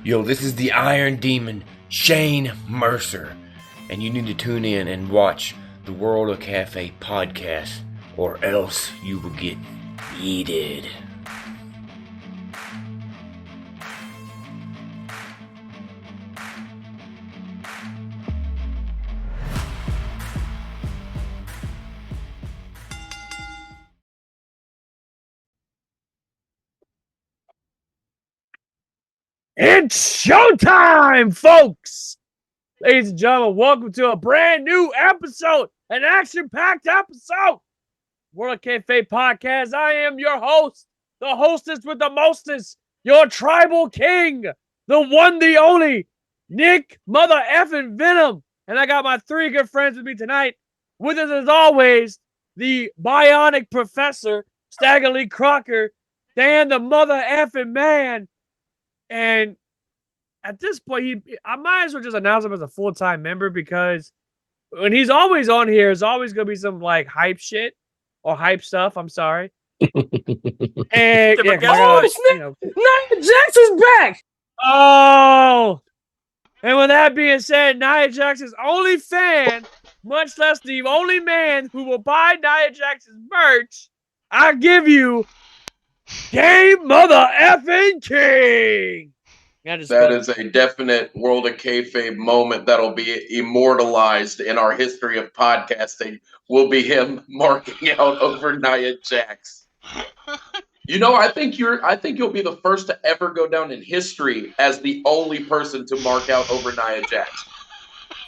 Yo, this is the Iron Demon, Shane Mercer, and you need to tune in and watch the World of Cafe podcast, or else you will get yeeted. It's showtime, folks! Ladies and gentlemen, welcome to a brand new episode, an action-packed episode. World of Kayfabe podcast. I am your host, the hostess with the mostest, your tribal king, the one, the only, Nick Mother Effin' Venom. And I got my three good friends with me tonight. With us, as always, the bionic professor, Stagger Lee Crocker, Dan the Mother Effin' Man. And at this point, I might as well just announce him as a full-time member, because when he's always on here, there's always going to be some like hype shit or hype stuff. I'm sorry. And yeah, Nia Jackson's back. Oh, and with that being said, Nia Jackson's only fan, much less the only man who will buy Nia Jackson's merch, I give you Game Mother Effing King. That is a definite World of Kayfabe moment that'll be immortalized in our history of podcasting. Will be him marking out over Nia Jax. You know, I think you'll be the first to ever go down in history as the only person to mark out over Nia Jax.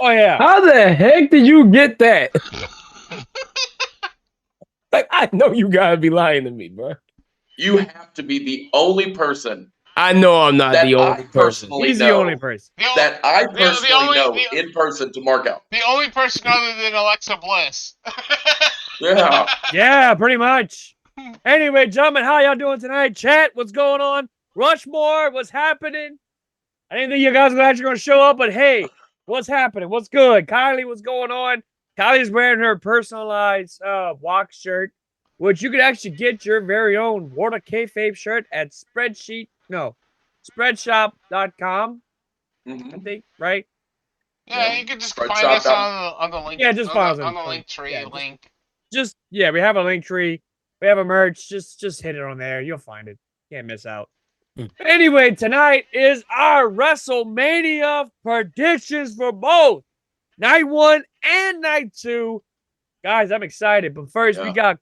Oh yeah. How the heck did you get that? Like, I know you gotta be lying to me, bro. You have to be the only person. I know I'm not the only person. He's the only person that I personally know in person to mark out. The only person other than Alexa Bliss. Yeah. Yeah, pretty much. Anyway, gentlemen, how y'all doing tonight? Chat, what's going on? Rushmore, what's happening? I didn't think you guys were actually going to show up, but hey, what's happening? What's good? Kylie, what's going on? Kylie's wearing her personalized walk shirt, which you could actually get your very own World of Kayfabe shirt at spreadshop.com. Mm-hmm. I think, right? Yeah, you can just find us on the link. Yeah, just find us on the link tree link. We have a link tree. We have a merch. Just hit it on there. You'll find it. Can't miss out. Anyway, tonight is our WrestleMania predictions for both night 1 and night 2. Guys, I'm excited. But first, we got to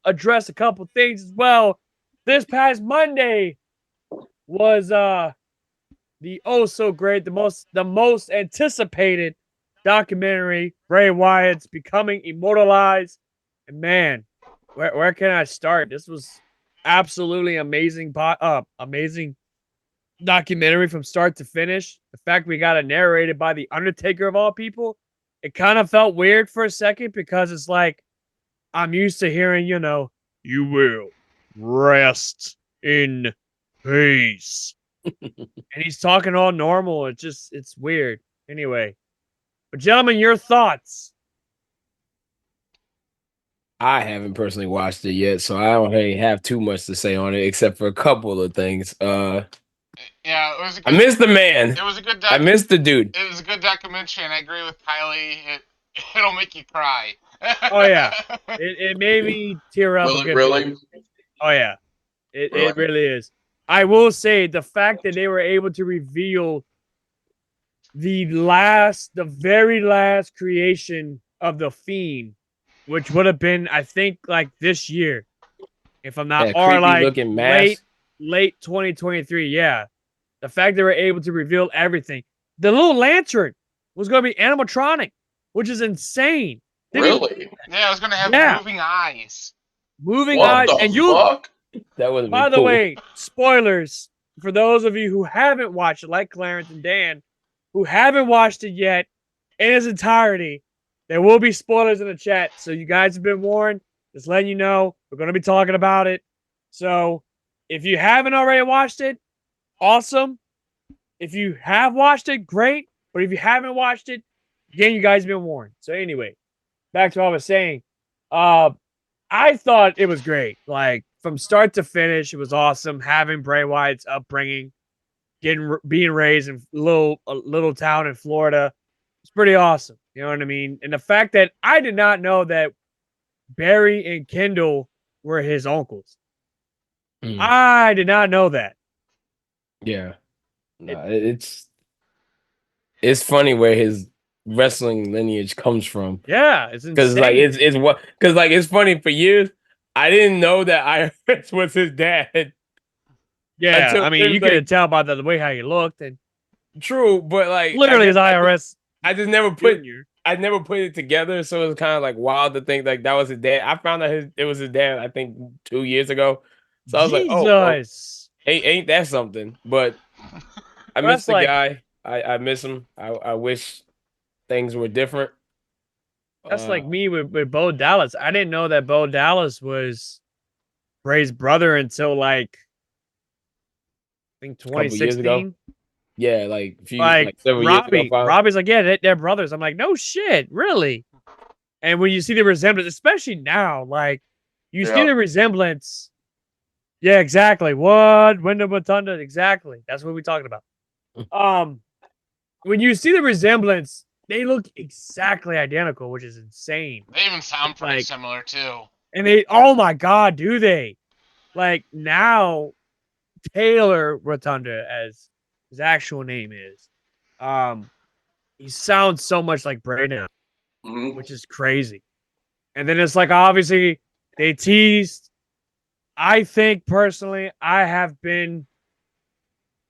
address a couple things as well. This past Monday was the oh so great, the most anticipated documentary, Bray Wyatt's Becoming Immortalized. And man, where can I start? This was absolutely amazing documentary from start to finish. The fact we got it narrated by the Undertaker of all people, it kind of felt weird for a second, because it's like I'm used to hearing, you will rest in peace. And he's talking all normal. It's weird. Anyway, but gentlemen, your thoughts? I haven't personally watched it yet, so I don't really have too much to say on it, except for a couple of things. Yeah, it was. I missed the man. It was a good. I missed the dude. It was a good documentary, and I agree with Kylie. It'll make you cry. Oh yeah, it made me tear up. Will it really? Oh yeah, it really is. I will say the fact that they were able to reveal the very last creation of the Fiend, which would have been, I think, like this year, if I'm not, or like late 2023. Yeah, the fact they were able to reveal everything. The little lantern was going to be animatronic, which is insane. Really? Yeah, it was going to have moving eyes. Moving eyes, and fuck? That was. By the way, spoilers for those of you who haven't watched it, like Clarence and Dan, who haven't watched it yet in its entirety. There will be spoilers in the chat, so you guys have been warned. Just letting you know, we're going to be talking about it. So, if you haven't already watched it, awesome. If you have watched it, great. But if you haven't watched it, again, you guys have been warned. So anyway, back to what I was saying. I thought it was great. Like, from start to finish, it was awesome. Having Bray Wyatt's upbringing, being raised in a little town in Florida. It's pretty awesome. You know what I mean? And the fact that I did not know that Barry and Kendall were his uncles. I did not know that. Yeah. No, it's funny where his wrestling lineage comes from. Yeah, it's Because insane. it's funny for years. I didn't know that IRS was his dad. Yeah, Until I mean, you could tell by the way how he looked, and true, but like literally his IRS. I just never put it together, so it was kind of like wild to think like that was his dad. I found out it was his dad, I think 2 years ago. So I was like, oh, well, Jesus. ain't that something? But I Well, miss that's the like- guy. I miss him. I wish things were different. That's like me with Bo Dallas. I didn't know that Bo Dallas was Ray's brother until like I think couple years ago. 2016. Yeah, like several years ago. Robbie. Probably. Robbie's like, yeah, they're brothers. I'm like, no shit, really. And when you see the resemblance, especially now, like you see the resemblance. Yeah, exactly. What? Wyndham Rotunda, exactly. That's what we're talking about. When you see the resemblance, they look exactly identical, which is insane. They even sound pretty similar too. And oh my God, do they? Like now, Taylor Rotunda, as his actual name is, he sounds so much like Bray now, which is crazy. And then it's like obviously they teased. I think personally, I have been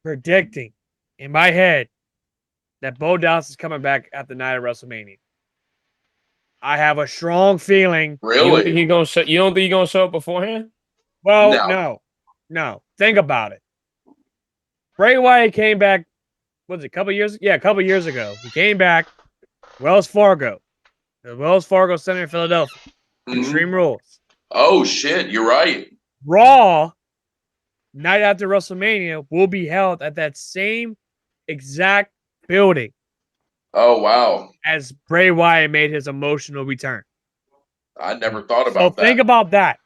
predicting in my head that Bo Dallas is coming back at the night of WrestleMania. I have a strong feeling. Really? You don't think he's gonna show up beforehand? Well, no. Think about it. Bray Wyatt came back. Was it a couple years? Yeah, a couple years ago. He came back. Wells Fargo, the Wells Fargo Center in Philadelphia. Extreme Rules. Oh shit! You're right. Raw, night after WrestleMania, will be held at that same exact building. Oh wow! As Bray Wyatt made his emotional return. I never thought about that. Think about that.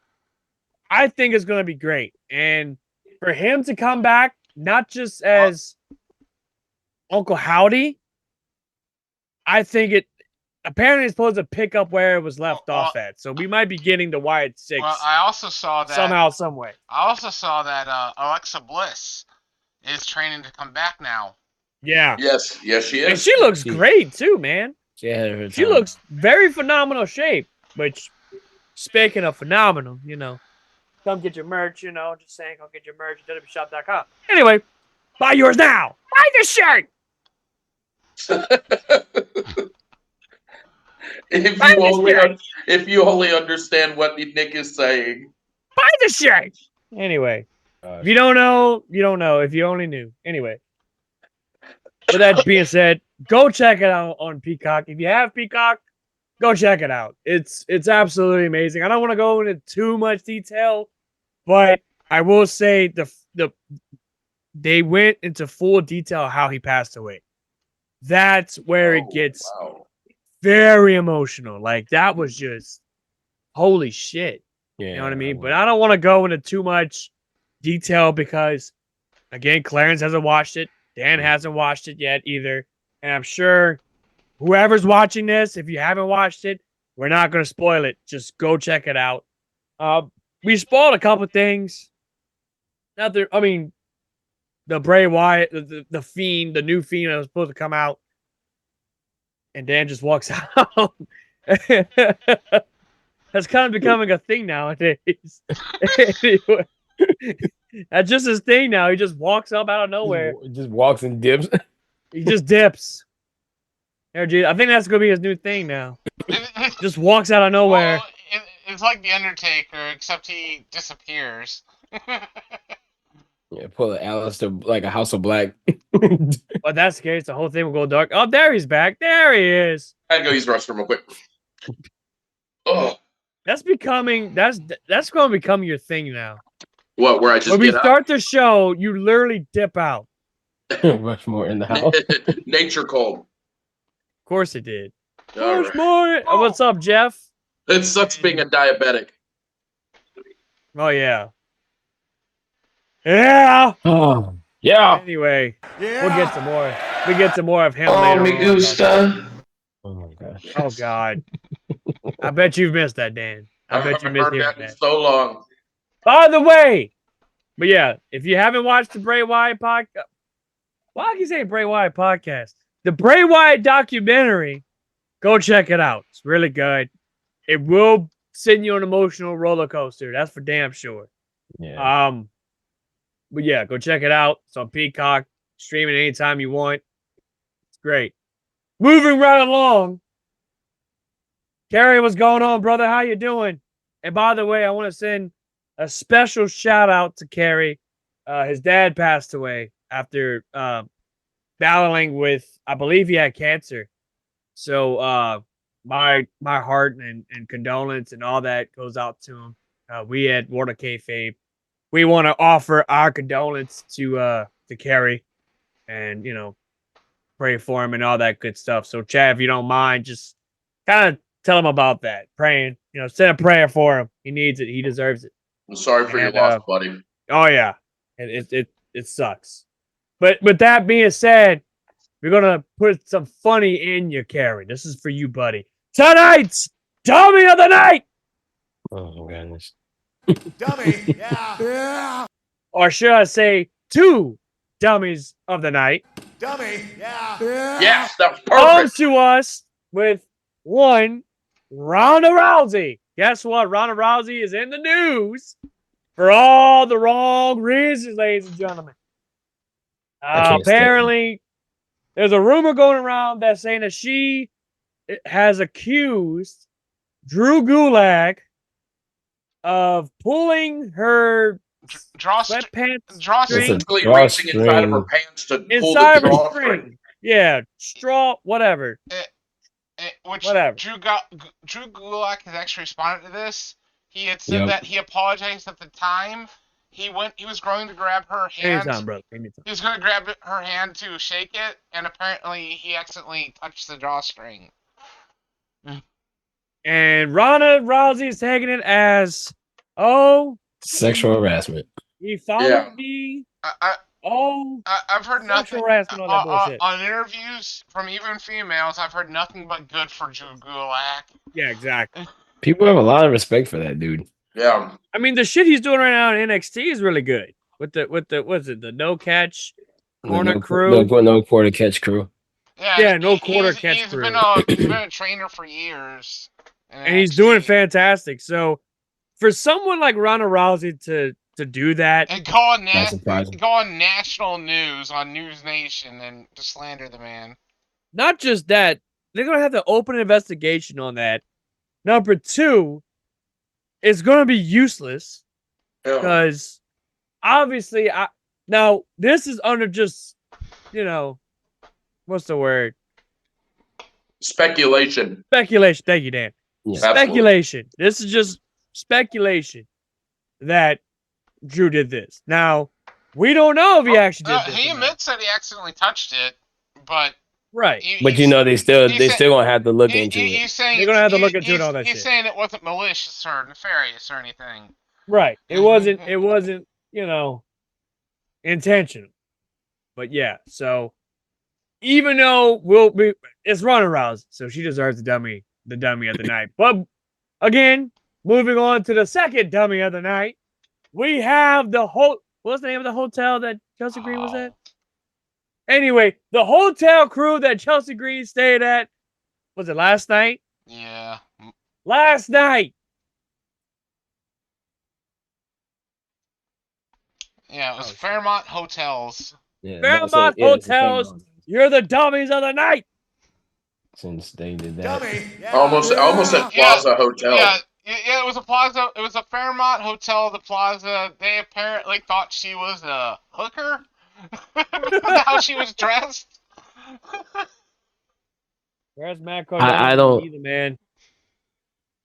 I think it's going to be great. And for him to come back, not just as Uncle Howdy, I think apparently it's supposed to pick up where it was left off at. So we might be getting the Wyatt 6. Well, I also saw that somehow, some way. I also saw that Alexa Bliss is training to come back now. Yeah. Yes, she is. And she looks great too, man. She looks very phenomenal shape. Which, speaking of phenomenal, come get your merch, just saying, come get your merch at www.shop.com. Anyway, buy yours now. Buy this shirt. If you only understand what Nick is saying. Buy the shirt. Anyway, if you don't know, you don't know. If you only knew. Anyway. With that being said, go check it out on Peacock. If you have Peacock, go check it out. It's absolutely amazing. I don't want to go into too much detail, but I will say they went into full detail how he passed away. That's where it gets very emotional. Like that was just holy shit. Yeah, you know what I mean? But I don't want to go into too much detail because again, Clarence hasn't watched it. Dan hasn't watched it yet either. And I'm sure whoever's watching this, if you haven't watched it, we're not going to spoil it. Just go check it out. We spoiled a couple things. The Bray Wyatt, the Fiend, the new Fiend that was supposed to come out. And Dan just walks out. That's kind of becoming a thing nowadays. Anyway. That's just his thing now. He just walks up out of nowhere. Just walks and dips. He just dips. I think that's gonna be his new thing now. Just walks out of nowhere. Well, it's like the Undertaker, except he disappears. Yeah, pull an Alistair like a House of Black. But that's the case. The whole thing will go dark. Oh, there he's back. There he is. I gotta go use the restroom real quick. Oh, that's going to become your thing now. What? Where I just when we start the show, you literally dip out. Rushmore in the house. Nature cold. Of course it did. Rushmore. What's up, Jeff? It sucks being a diabetic. Oh yeah. Yeah. Oh. Yeah. Anyway, we'll get to more. We get to more of him Oh, later me on. gusta. Oh my gosh. Oh God. I bet you've missed that, Dan. I bet you haven't missed heard hearing that in that. so long. By the way, but yeah, if you haven't watched the Bray Wyatt podcast, why do you say Bray Wyatt podcast? The Bray Wyatt documentary, go check it out. It's really good. It will send you an emotional roller coaster. That's for damn sure. Yeah. But yeah, go check it out. It's on Peacock. Stream it anytime you want. It's great. Moving right along. Kerry, what's going on, brother? How you doing? And by the way, I want to send a special shout out to Kerry. His dad passed away after battling with, I believe he had cancer. So my heart and condolence and all that goes out to him. We at World of Kayfabe, we want to offer our condolence to Kerry, and pray for him and all that good stuff. So Chad, if you don't mind, just kind of tell him about that. Praying, send a prayer for him. He needs it. He deserves it. I'm sorry for your loss, buddy. Oh yeah, it sucks. But with that being said, we're gonna put some funny in you, Kerry. This is for you, buddy. Tonight's dummy of the night. Oh my goodness. Dummy. Yeah. Or should I say, two dummies of the night. Dummy. Yeah. Yes, that's Comes perfect. to us with one Ronda Rousey. Guess what? Ronda Rousey is in the news for all the wrong reasons, ladies and gentlemen. can't stand Apparently, there's a rumor going around that's saying that she has accused Drew Gulak of pulling her sweatpants string Basically reaching inside of her pants to pull inside the of her drawstring. string. Yeah, straw, whatever. Which Whatever. Drew Gulak has actually responded to this. He had said that he apologized at the time. He was going to grab her hand. Anytime, brother. Anytime. He was going to grab her hand to shake it, and apparently he accidentally touched the drawstring. And Ronda Rousey is taking it as, sexual harassment. he followed me. I've heard nothing harassment on that bullshit. on interviews from even females. I've heard nothing but good for Drew Gulak. Yeah, exactly. People have a lot of respect for that dude. Yeah. I mean, the shit he's doing right now in NXT is really good. With the what's it, the no catch corner crew? No quarter catch crew. Yeah, no quarter catch he's crew. He's been a trainer for years. And he's doing fantastic. So for someone like Ronda Rousey to do that and go on national news on News Nation and to slander the man. Not just that, they're gonna have to open an investigation on that. Number two, it's gonna be useless because obviously now this is under just what's the word? Speculation. Speculation. Thank you, Dan. Yeah. Speculation. This is just speculation that Drew did this. Now, we don't know if he actually did this. He admits that he accidentally touched it, but right. But they still gonna have to look into it. He's saying they're gonna have to look into it all that shit. He's saying it wasn't malicious or nefarious or anything. Right. It wasn't. Intentional. But yeah. So even though it's Ronda Rousey, so she deserves the dummy of the night. But again, moving on to the second dummy of the night, we have what's the name of the hotel that Chelsea Green was at? Anyway, the hotel crew that Chelsea Green stayed at, was it last night? Yeah. Last night. Yeah, it was Fairmont Hotels. Yeah, Fairmont Hotels, you're the dummies of the night. Since they did that. Dummy. Yeah. Almost at Plaza Hotel. Yeah, it was a Plaza. It was a Fairmont Hotel, the Plaza. They apparently thought she was a hooker. How she was dressed. Where's Matt Cook? I don't either, man.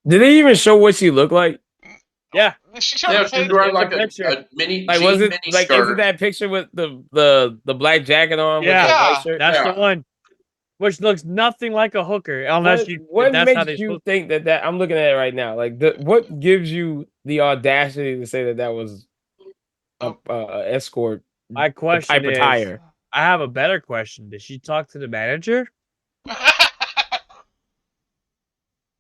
Did they even show what she looked like? Yeah. She's wearing like a mini skirt. Isn't that picture with the black jacket on with the white shirt? That's the one. Which looks nothing like a hooker, unless what makes you think that I'm looking at it right now? Like, what gives you the audacity to say that was a escort My question Piper is, tire. I have a better question. Did she talk to the manager?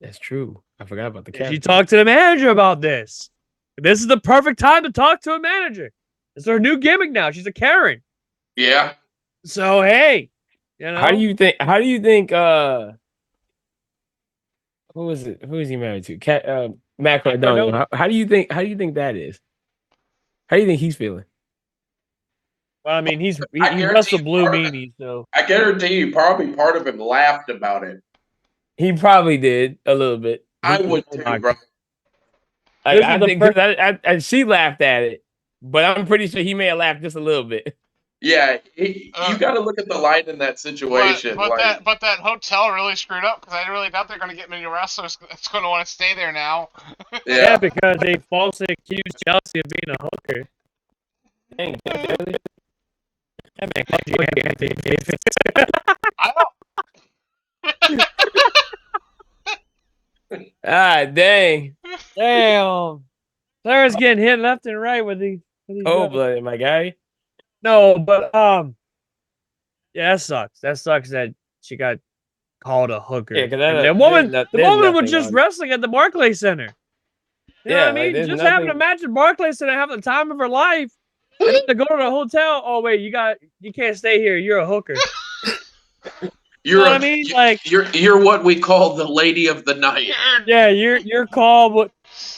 That's true. I forgot about the Did she cat. talk to the manager about this? This is the perfect time to talk to a manager. It's her new gimmick now. She's a Karen. Yeah. So hey, you know. How do you think? Who is it? Who is he married to? Matt Cardona. How do you think? How do you think that is? How do you think he's feeling? Well, I mean, he guarantee wrestled you Blue part of it- Meanie, so I guarantee you, probably part of him laughed about it. He probably did a little bit. I would too, bro. I think she laughed at it, but I'm pretty sure he may have laughed just a little bit. Yeah, you got to look at the line in that situation. But that hotel really screwed up because I really doubt they're going to get many wrestlers that's going to want to stay there now. yeah, because they falsely accused Chelsea of being a hooker. Dang, really? I don't. Dang. Damn, Sarah's getting hit left and right with these. Cold blooded, my guy. No, but yeah, that sucks. That sucks that she got called a hooker. Yeah, because the woman was just wrestling at the Barclays Center. You know what I mean? Just having a match at Barclays Center, having the time of her life, and then to go to the hotel. Oh wait, you can't stay here. You're a hooker. You're you know what I mean? Like you're what we call the lady of the night. Yeah, you're called, but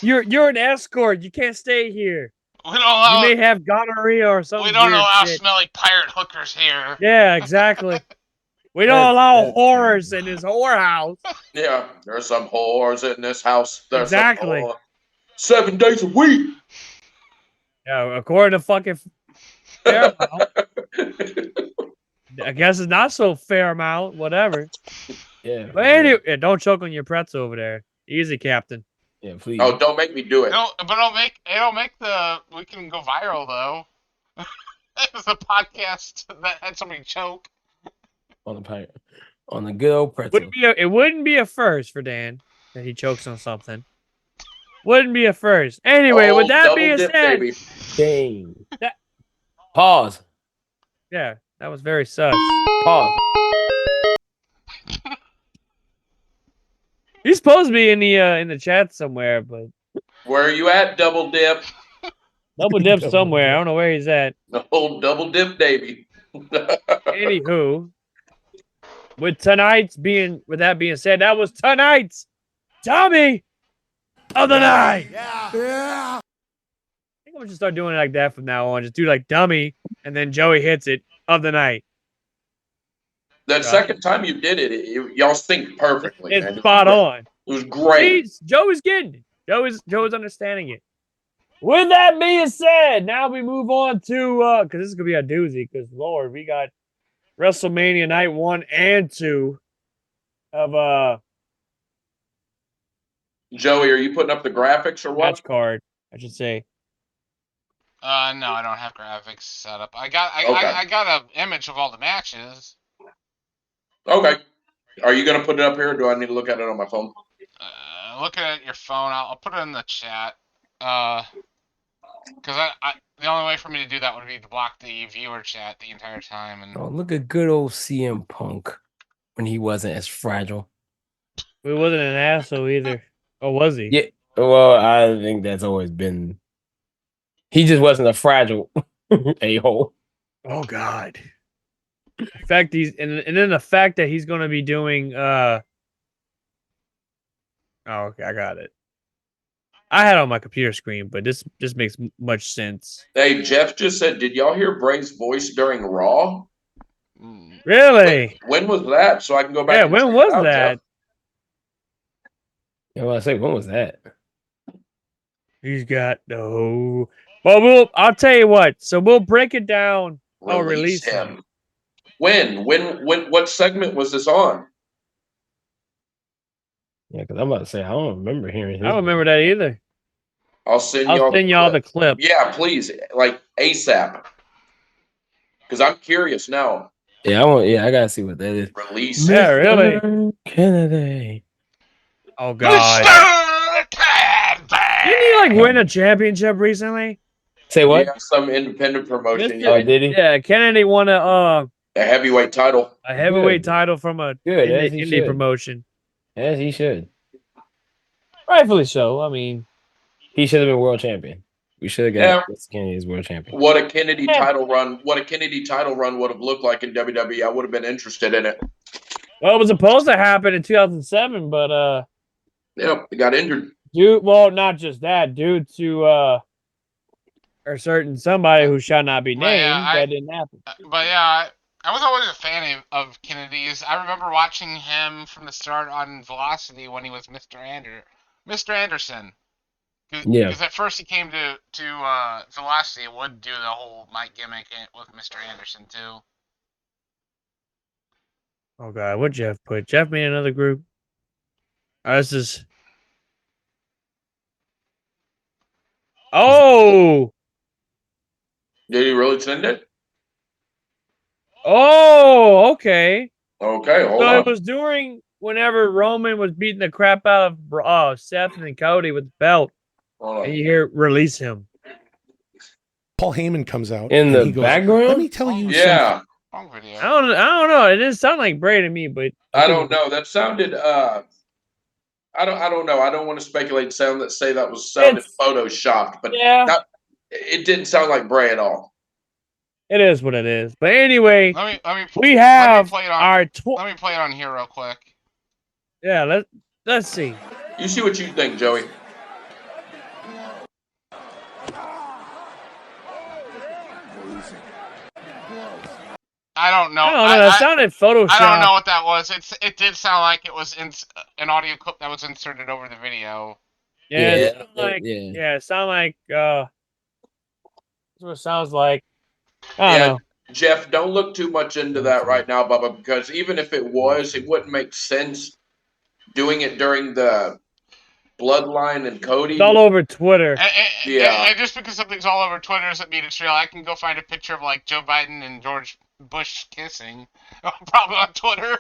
you're an escort. You can't stay here. We don't allow, you may have gonorrhea or something. We don't allow smelly pirate hookers here. Yeah, exactly. We don't allow whores in this whorehouse. Yeah, there's some whores in this house. There's exactly. 7 days a week. Yeah, according to fucking Fairmount. I guess it's not so Fairmount, whatever. Yeah. But anyway, don't choke on your pretzel over there. Easy, Captain. Yeah, please. Oh, don't make me do it. It'll make we can go viral though. It was a podcast that had somebody choke on the good old pretzel. It wouldn't be a first for Dan that he chokes on something. Wouldn't be a first. Anyway, with that being said, dang. Pause. Yeah, that was very sus. Pause. He's supposed to be in the chat somewhere, but where are you at, Double Dip? Double Dip somewhere. I don't know where he's at. The whole Double Dip, baby. Anywho, with that being said, that was tonight's Tommy of the night. Yeah. I think I'm gonna just start doing it like that from now on. Just do like dummy, and then Joey hits it of the night. That second time you did it, y'all synced perfectly. It's man. spot on. It was great. See, Joey's getting it. Joey's understanding it. With that being said, now we move on to because this is gonna be a doozy. Because Lord, we got WrestleMania Night 1 and 2 of Joey, are you putting up the graphics or what? match card, I should say. No, I don't have graphics set up. I got an image of all the matches. Okay. Are you gonna put it up here, or do I need to look at it on my phone? Looking at your phone, I'll put it in the chat. Because the only way for me to do that would be to block the viewer chat the entire time. And look at good old CM Punk when he wasn't as fragile. He wasn't an asshole either. Or was he? Yeah. Well, I think that's always been. He just wasn't a fragile a-hole. Oh God. In fact, and then the fact that he's going to be doing. Oh, okay, I got it. I had it on my computer screen, but this makes much sense. Hey, Jeff just said, did y'all hear Bray's voice during Raw? Really? When was that? So I can go back. Yeah, when was that? Yeah, well, I say, when was that? He's got no. Well, I'll tell you what. So we'll break it down. Release him. When? What segment was this on? Yeah, because I'm about to say I don't remember hearing. I don't remember that either. I'll send y'all the clip. Yeah, please, like ASAP. Because I'm curious now. Yeah, I gotta see what that is. Release. Yeah, really. Kennedy. Oh God. Didn't he like win a championship recently? Say what? Yeah, some independent promotion. Oh, did he? Yeah, Kennedy won A heavyweight title. a heavyweight Good. title from a Good, as he indie should. promotion. As he should. Rightfully so. I mean, He should have been world champion. We should have got Kennedy as world champion. What a Kennedy title run! What a Kennedy title run would have looked like in WWE. I would have been interested in it. well, it was supposed to happen in 2007, but Yep, he got injured. not just that, due to a certain somebody who shall not be Well, yeah, named, that didn't happen. But yeah, I was always a fan of Kennedy's. I remember watching him from the start on Velocity when he was Mr. Anderson. Yeah. Because at first he came to Velocity, it would do the whole Mike gimmick with Mr. Anderson too. Oh God, what Jeff put? Jeff made another group. This is. Oh. Did he really send it? Oh, okay. Okay, hold So on. it was during whenever Roman was beating the crap out of Seth and Cody with the belt, Hold on. and you hear release him. Paul Heyman comes out In and the he goes, background? Let me tell you something. Yeah, Wrong video. I don't know. It didn't sound like Bray to me, but I don't know. That sounded. I don't know. I don't want to speculate. Say that was sounded photoshopped, but yeah, it didn't sound like Bray at all. it is what it is. But anyway, Let me we have play it on, our let me play it on here real quick. yeah. Let's see. You see what you think, Joey? I don't know. I don't know. That sounded photoshopped. I don't know what that was. It did sound like it was an audio clip that was inserted over the video. Yeah, Yeah, it sounded like yeah. it sound like that's what it sounds like. I don't know. Jeff, don't look too much into that right now, Bubba, because even if it was, it wouldn't make sense doing it during the Bloodline and Cody. It's all over Twitter. And just because something's all over Twitter doesn't mean it's real. I can go find a picture of like Joe Biden and George Bush kissing, probably on Twitter.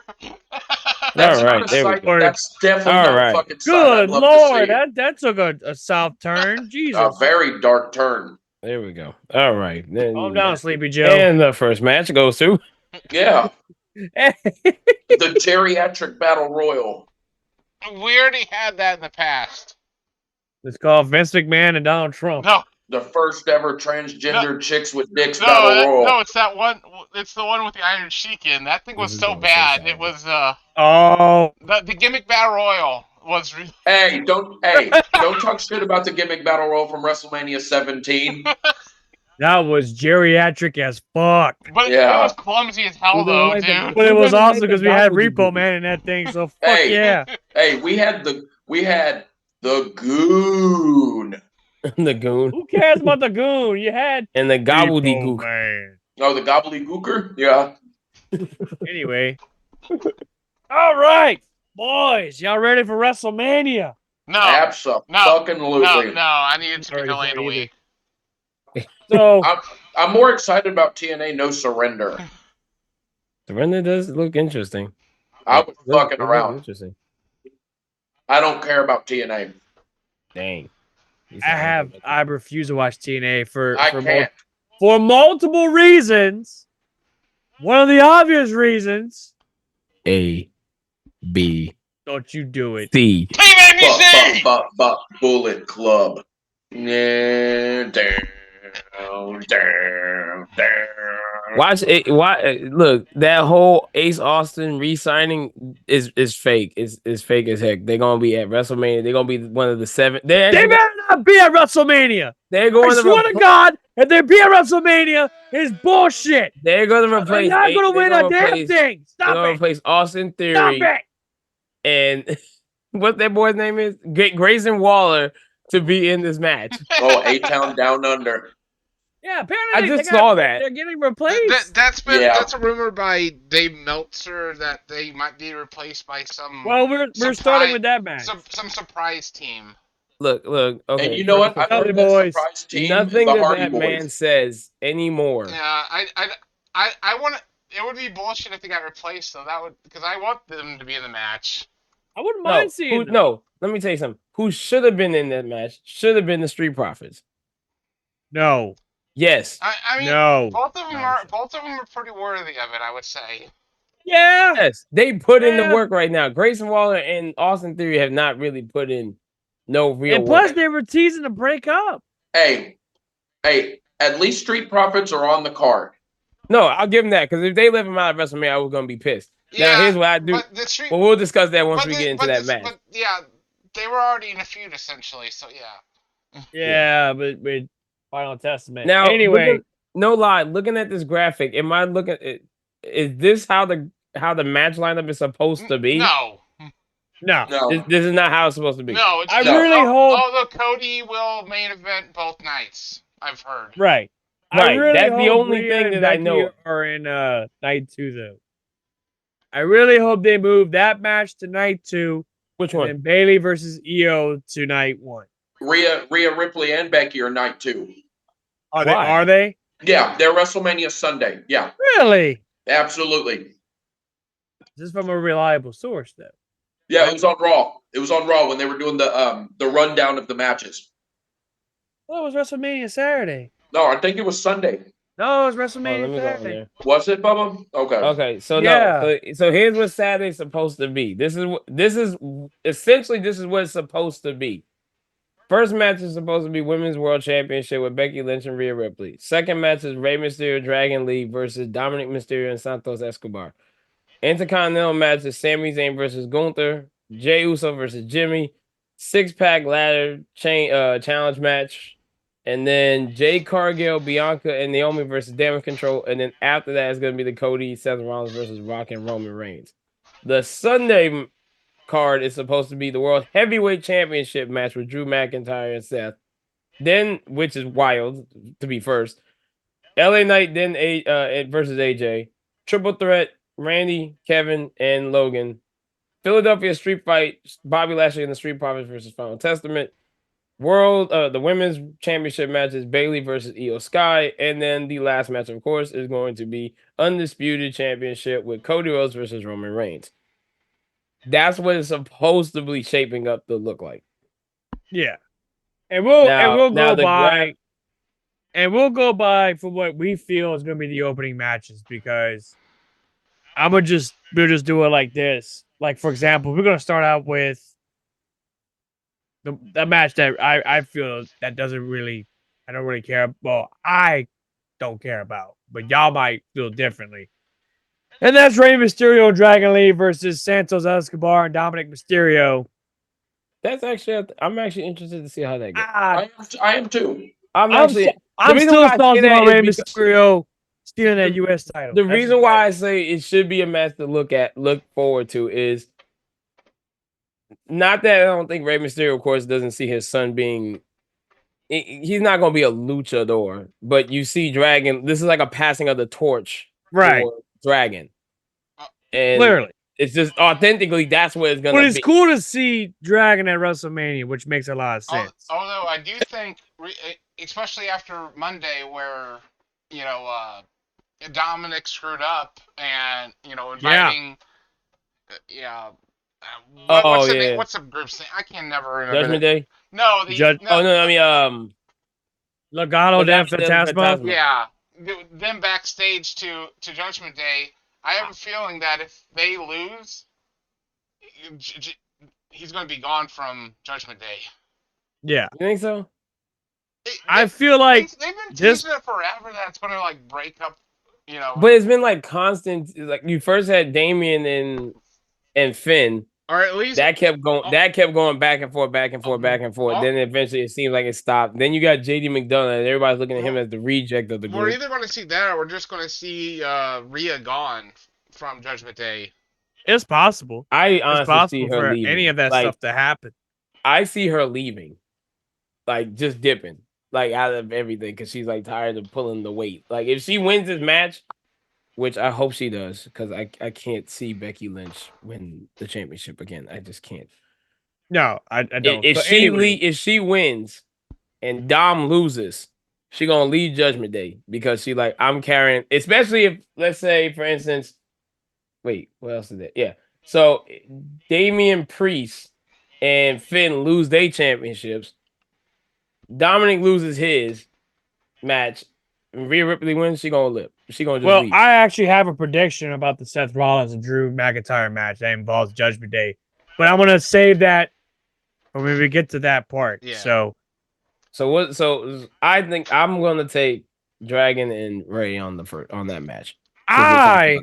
That's All right, not a there we site. go. That's definitely All not right. a fucking site. Good I'd love to Lord, see. that took a south turn. Jesus. A very dark turn. There we go. All right. Then Calm down, Sleepy Joe. And the first match goes to Yeah. The geriatric battle royal. We already had that in the past. It's called Vince McMahon and Donald Trump. No, The first ever transgender chicks with dicks battle royal. no, it's that one. It's the one with the Iron Sheik in. That thing was This is so going so bad. sad. It was Oh, the gimmick battle royal was. Hey, don't talk shit about the gimmick battle royal from WrestleMania 17. that was geriatric as fuck. But Yeah. it was clumsy as hell, though, dude. But it was Who awesome doesn't because we like had the Repo gobbledygook? Man in that thing. So fuck Hey. yeah. Hey, we had the goon. the goon Who cares about the goon? You had and the Repo gobbledygook. Man. Oh, the gobbledygooker? Yeah. Anyway. All right, boys. Y'all ready for WrestleMania? No, Absolutely. no. I needed to be Sorry, delayed a sorry, week. So I'm more excited about TNA No Surrender. Surrender does look interesting. I was Look- fucking it looks around. Interesting. I don't care about TNA. Dang. I refuse to watch TNA I can't. for multiple reasons. One of the obvious reasons. A, B, Don't you do it. C. Team ABC! Bullet Club. Yeah, down. Watch it. Why? Look, that whole Ace Austin re-signing is fake. Is fake as heck. They're gonna be at WrestleMania. They're gonna be one of the 7. They better not be at WrestleMania. They're going I swear to God, if they be at WrestleMania, it's bullshit. They're gonna They're replace. not going to win they're a gonna damn replace- thing. They're Stop gonna it. replace Austin Stop Theory it. and what that boy's name is, Grayson Waller, to be in this match. Oh, A-Town Down Under. Yeah, apparently I just saw that. They're getting replaced. That's a rumor by Dave Meltzer that they might be replaced by some. Well, we're starting with that match. Some surprise team. Look. Okay. And you know what? I Tell heard me, that boys. surprise team, Nothing the that Hardy that Boys. man says anymore. Yeah, I want to. It would be bullshit if they got replaced, though. That would because I want them to be in the match. I wouldn't mind seeing them. No, let me tell you something. Who should have been in that match should have been the Street Profits. No. Yes. I mean, No. both of them No, are pretty worthy of it, I would say. Yeah. Yes. They put in the Yeah. work right now. Grayson Waller and Austin Theory have not really put in no real And plus, work. they were teasing to break up. Hey, at least Street Profits are on the card. No, I'll give them that because if they left him out of WrestleMania, I was going to be pissed. Yeah, now, here's what I do. But the Street, But we'll discuss that once but we the- get into but that this- match. But yeah, they were already in a feud essentially, so yeah. Yeah, but Final Testament. Now, anyway, no lie, looking at this graphic, am I looking at is this how the match lineup is supposed to be? No. no. This is not how it's supposed to be. No, it's I just, really hope. Although Cody will main event both nights, I've heard. Right. I Right, really that's the hope only Rhea thing and that I Becky know. are in night 2 though. I really hope they move that match to night 2. Which and one? then Bailey versus Io to night 1. Rhea Ripley and Becky are night 2. Are Why? they? Yeah, they're WrestleMania Sunday. Yeah, Really? absolutely. This is from a reliable source, though. Yeah, it was on Raw. It was on Raw when they were doing the rundown of the matches. Well, it was WrestleMania Saturday. No, I think it was Sunday. No, it was Oh, let WrestleMania me go on Saturday. there. Was it, Bubba? Okay. Okay, so Yeah. no, so here's what Saturday's supposed to be. This is essentially what it's supposed to be. First match is supposed to be Women's World Championship with Becky Lynch and Rhea Ripley. Second match is Rey Mysterio, Dragon Lee versus Dominic Mysterio and Santos Escobar. Intercontinental match is Sami Zayn versus Gunther, Jey Uso versus Jimmy. 6-pack ladder challenge match. And then Jade Cargill, Bianca, and Naomi versus Damage Control. And then after that is going to be the Cody, Seth Rollins versus Rock and Roman Reigns. The Sunday card is supposed to be the World Heavyweight Championship match with Drew McIntyre and Seth. Then, which is wild to be first. LA Knight then versus AJ. Triple threat, Randy, Kevin, and Logan. Philadelphia Street Fight, Bobby Lashley and the Street Profits versus Final Testament. The women's championship match is Bayley versus Io Sky. And then the last match, of course, is going to be Undisputed Championship with Cody Rhodes versus Roman Reigns. That's what it's supposed to be shaping up to look like. Yeah. And we'll go by for what we feel is going to be the opening matches, because we'll just do it like this. Like, for example, we're going to start out with the match that I feel that I don't really care. Well, I don't care about, but y'all might feel differently. And that's Rey Mysterio, Dragon Lee versus Santos Escobar and Dominic Mysterio. That's actually, I'm actually interested to see how that goes. I am too. I'm still salty about Rey Mysterio stealing that U.S. title. The reason why I say it should be a match to look forward to is not that I don't think Rey Mysterio, of course, doesn't see his son being. He's not going to be a luchador, but you see Dragon. This is like a passing of the torch, right? For Dragon, and clearly, it's just authentically that's what it's going to be. But it's cool to see Dragon at WrestleMania, which makes a lot of sense. Although I do think, especially after Monday, where Dominic screwed up and inviting, what's the group's name? I can never remember. Judgment Day. No, Legado del Fantasma. Yeah, them backstage to Judgment Day. I have a feeling that if they lose, he's going to be gone from Judgment Day. Yeah, you think so? I feel like they've been teasing it forever that it's going to break up. But it's been constant. Like you first had Damian and Finn. Or at least that kept going. That kept going back and forth. Then eventually it seemed like it stopped. Then you got JD McDonough, and everybody's looking at him as the reject of the group. We're either going to see that, or we're just going to see Rhea gone from Judgment Day. It's possible. I honestly see her leaving. Any of that stuff to happen. I see her leaving, just dipping, out of everything, because she's tired of pulling the weight. If she wins this match, which I hope she does, because I can't see Becky Lynch win the championship again. I just can't. No, I don't. If she wins and Dom loses, she gonna leave Judgment Day, because she I'm carrying. Especially if, let's say, for instance, wait, what else is that? Yeah, so Damian Priest and Finn lose their championships. Dominic loses his match. Rhea Ripley wins, she gonna live. She gonna just Well, leave. I actually have a prediction about the Seth Rollins and Drew McIntyre match that involves Judgment Day, but I'm gonna save that for when we get to that part. Yeah. So I think I'm gonna take Dragon and Ray on that match. I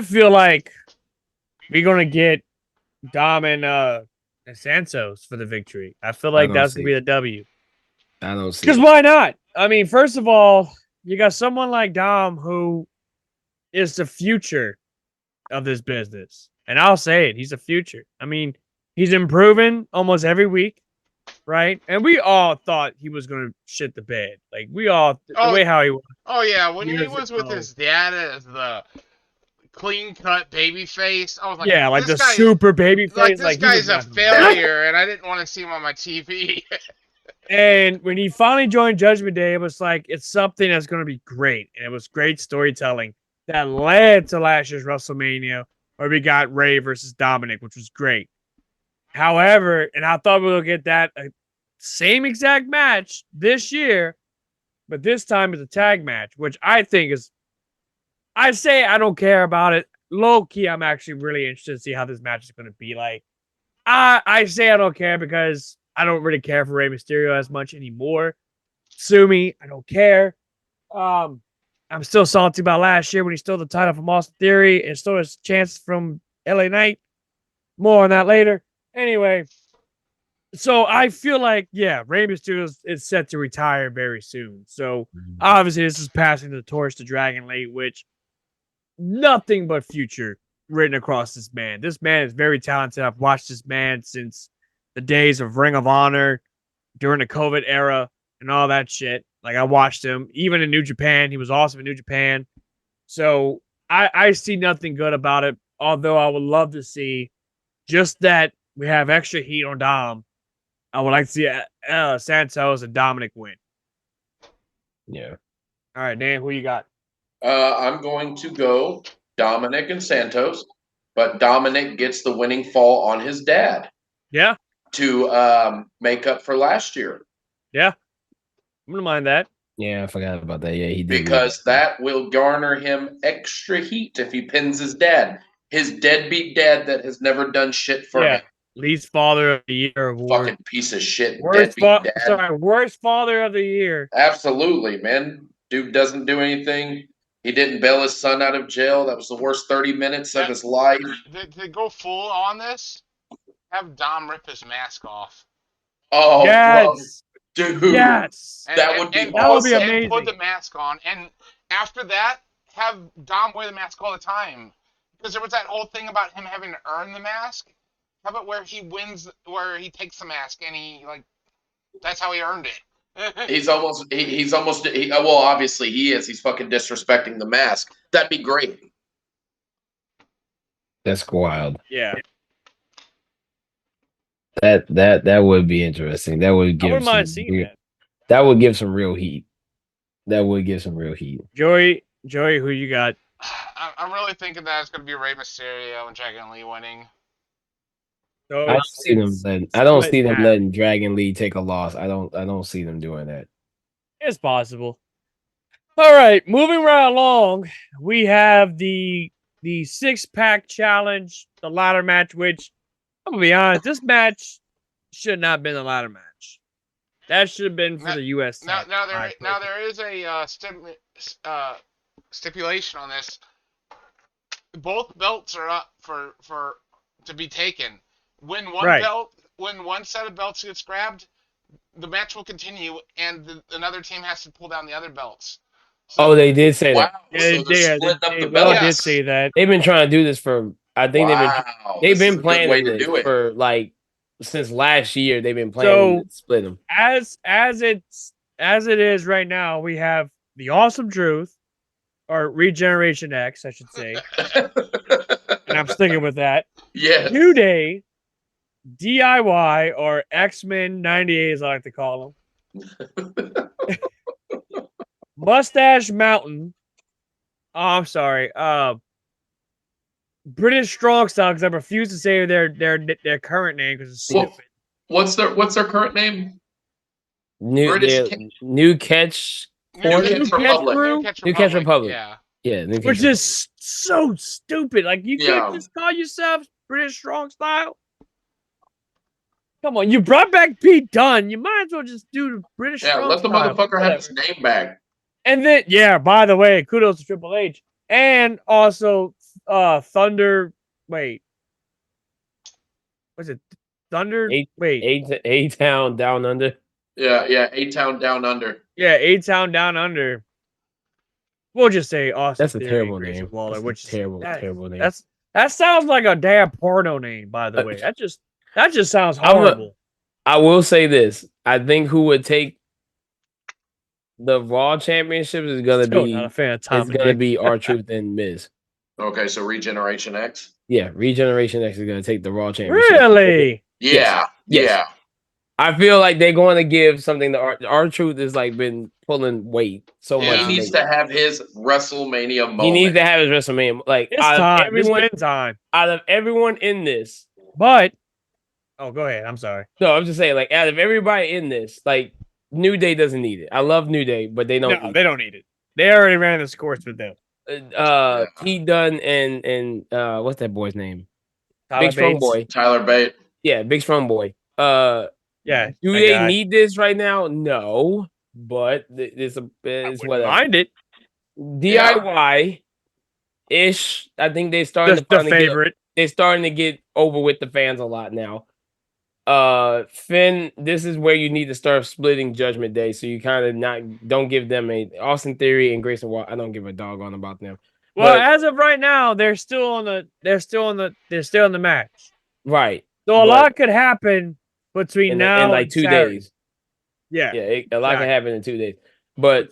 feel like we're gonna get Dom and Santos for the victory. I feel like that's gonna be the W. I don't see. Because why not? I mean, first of all, you got someone like Dom who is the future of this business. And I'll say it, he's the future. I mean, he's improving almost every week, right? And we all thought he was going to shit the bed. Like, the way how he was. Oh, yeah, when he years was with ago. his dad as the clean-cut baby face, I was like, Yeah, like the this guy, super baby face. like, this he was guy's a nothing. failure, and I didn't want to see him on my TV. And when he finally joined Judgment Day, it was like, it's something that's going to be great. And it was great storytelling that led to last year's WrestleMania, where we got Ray versus Dominic, which was great. However, and I thought we would get that same exact match this year, but this time it's a tag match, which I think is, I say I don't care about it. Low key, I'm actually really interested to see how this match is going to be like. I say I don't care because I don't really care for Rey Mysterio as much anymore. Sue me, I don't care. I'm still salty about last year when he stole the title from Austin Theory and stole his chance from LA Knight. More on that later. Anyway, so I feel like, yeah, Rey Mysterio is set to retire very soon. So obviously this is passing the torch to Dragon Lee, which nothing but future written across this man. This man is very talented. I've watched this man since the days of Ring of Honor, during the COVID era, and all that shit. Like, I watched him even in New Japan. He was awesome in New Japan. So I see nothing good about it. Although I would love to see just that we have extra heat on Dom. I would like to see Santos and Dominic win. Yeah. All right, Dan, who you got? I'm going to go Dominic and Santos, but Dominic gets the winning fall on his dad. Yeah. To make up for last year. Yeah. I'm going to mind that. Yeah, I forgot about that. Yeah, he did. Because that will garner him extra heat if he pins his dad. His deadbeat dad that has never done shit for him. Least father of the year award. Fucking piece of shit. Worst father of the year. Absolutely, man. Dude doesn't do anything. He didn't bail his son out of jail. That was the worst 30 minutes of his life. To go full on this, have Dom rip his mask off. Oh, yes. Dude. Yes. That would be awesome. That would be amazing. And put the mask on. And after that, have Dom wear the mask all the time. Because there was that whole thing about him having to earn the mask. How about where he wins, where he takes the mask and he, like, that's how he earned it. Well, obviously he is. He's fucking disrespecting the mask. That'd be great. That's wild. Yeah. That would be interesting. That would give. I wouldn't mind seeing that. That would give some real heat. That would give some real heat. Joey, who you got? I'm really thinking that it's going to be Rey Mysterio and Dragon Lee winning. So I don't see them letting Dragon Lee take a loss. I don't see them doing that. It's possible. All right, moving right along, we have the 6-pack challenge, the ladder match, which I'm gonna be honest, this match should not have been a ladder match. That should have been for the U.S. Now there is a stipulation on this. Both belts are up for to be taken. When one set of belts gets grabbed, the match will continue, and another team has to pull down the other belts. So, they did say that. Yeah, so they did say that. They've been trying to do this for. I think they've been playing this for like since last year. They've been playing to split them. As it is right now, we have the Awesome Truth, or Regeneration X, I should say, and I'm sticking with that. Yeah. New Day, DIY, or X-Men 98, as I like to call them. Mustache Mountain. Oh, I'm sorry. British Strong Style, because I refuse to say their current name because it's stupid. What's their current name? New Catch Newcastle Republic. Newcastle Republic. Yeah. Yeah, which is so stupid. Like, you can't Yeah. just call yourself British Strong Style. Come on, you brought back Pete Dunne. You might as well just do the British Yeah, Strong let the Style. motherfucker have his name back. And then, by the way, kudos to Triple H. And also, Thunder. Wait. Was it Thunder? A-Town Down Under. Yeah, A-Town Down Under. Yeah, A-Town Down Under. We'll just say Austin. That's a Theory, terrible Grayson name. Waller, That's which a terrible name. That sounds like a damn porno name, by the way. That just sounds horrible. I will say this. I think who would take the Raw Championships is gonna not a fan of Tom. It's gonna be R-Truth and Miz. Okay, so Regeneration X. Yeah, Regeneration X is gonna take the Raw Championship. Really? Yeah. I feel like they're going to give something to R-Truth has like been pulling weight so much. He needs to have his WrestleMania moment. He needs to have his WrestleMania. Like, it's time. It's been time. Out of everyone in this, but go ahead. I'm sorry. No, I'm just saying, like, out of everybody in this, like, New Day doesn't need it. I love New Day, but they don't. They don't need it. They already ran this course with them. Pete Dunne and what's that boy's name? Big Strong Boy. Tyler Bate. Yeah, Big Strong Boy. Yeah. Do they need this right now? No, but it's whatever. Mind it. DIY ish. I think they're starting to the favorite. They're starting to get over with the fans a lot now. Finn, this is where you need to start splitting Judgment Day, so you kind of don't give them a Austin Theory and Grayson Waller. I don't give a doggone about them. Well, as of right now, they're still in the match. Right. So a lot could happen between now and like 2 days. Yeah. A lot can happen in 2 days. But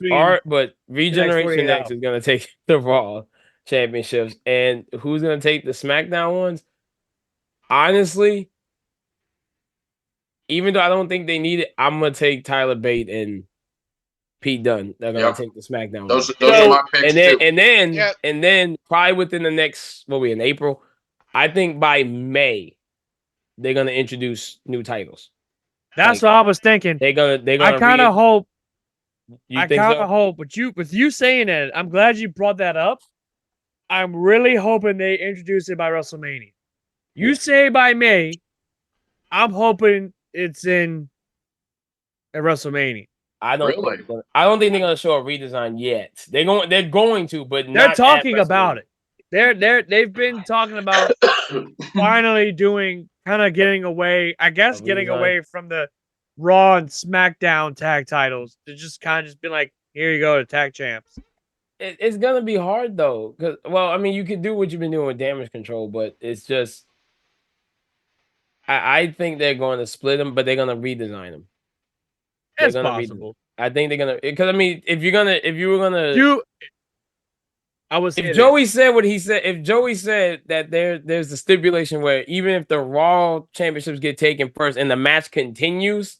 Regeneration X is gonna take the Raw championships, and who's gonna take the SmackDown ones? Honestly, even though I don't think they need it, I'm gonna take Tyler Bate and Pete Dunne. They're gonna take the SmackDown. Those are my picks too. And then probably within the next in April, I think by May they're gonna introduce new titles. That's what I was thinking. They're gonna. I kind of hope. I kind of hope, but with you saying it, I'm glad you brought that up. I'm really hoping they introduce it by WrestleMania. You say by May, I'm hoping it's in at WrestleMania. I don't think they're gonna show a redesign yet. They're going to, but they're talking about it. They've been talking about finally getting away from the Raw and SmackDown tag titles to just be like, here you go, to tag champs. It's gonna be hard though, because you can do what you've been doing with Damage Control, but it's just I think they're going to split them, but they're gonna redesign them. It's possible. I think they're gonna, because if Joey said what he said, if Joey said that there's a stipulation where even if the Raw championships get taken first and the match continues,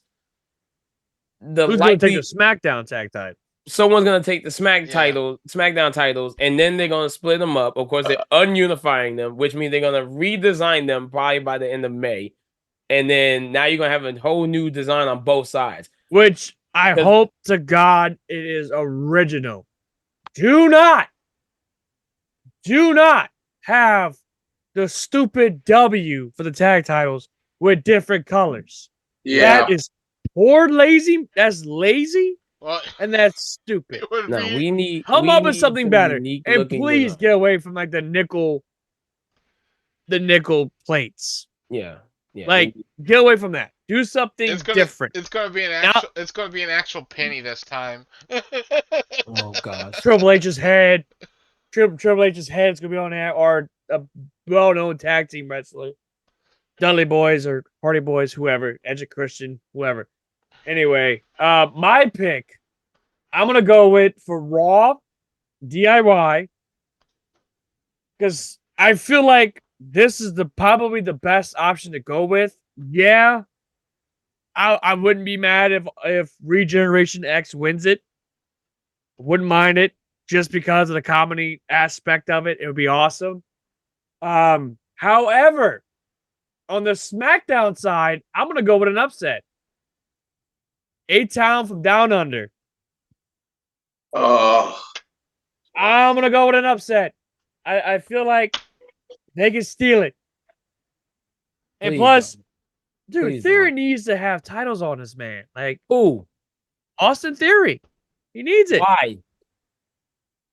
who's going to take the SmackDown tag title? Someone's going to take the SmackDown titles, and then they're going to split them up. Of course, they're ununifying them, which means they're going to redesign them probably by the end of May. And then now you're going to have a whole new design on both sides. Which I hope to God it is original. Do not have the stupid W for the tag titles with different colors. Yeah. That is lazy. That's lazy. Well, and that's stupid. We need something better. And please get away from like the nickel plates. Yeah. Get away from that. Do something different. It's gonna be an actual penny this time. Oh gosh. Triple H's head is gonna be on there, or a well-known tag team wrestler. Dudley Boys or Hardy Boys, whoever, Edge of Christian, whoever. Anyway, my pick, I'm gonna go with for Raw, DIY, because I feel like this is probably the best option to go with. Yeah, I wouldn't be mad if Regeneration X wins it. Wouldn't mind it just because of the comedy aspect of it. It would be awesome. However, on the SmackDown side, I'm gonna go with an upset. A-Town from Down Under Oh, I'm gonna go with an upset. I feel like they can steal it. And Please plus, don't. dude, Please Theory don't. needs to have titles on this man. Like Ooh, Austin Theory. He needs it. why?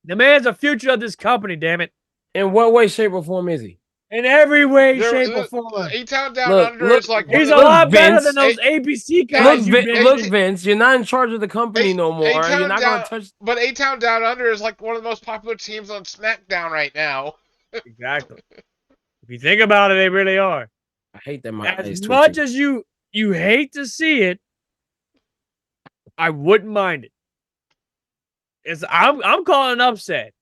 The man's the future of this company, damn it. In what way, shape, or form is he? In every way, shape, or form. A-Town Down Look, Under look, is like He's one a of lot better Vince. than those ABC Look, guys you've been Look, with. Vince, you're not in charge of the company no more. You're A-Town not Down, gonna touch. but A-Town Down Under is like one of the most popular teams on SmackDown right now. Exactly. If you think about it, they really are. I hate that my eyes As twitchy. much as you hate to see it, I wouldn't mind it. I'm calling an upset.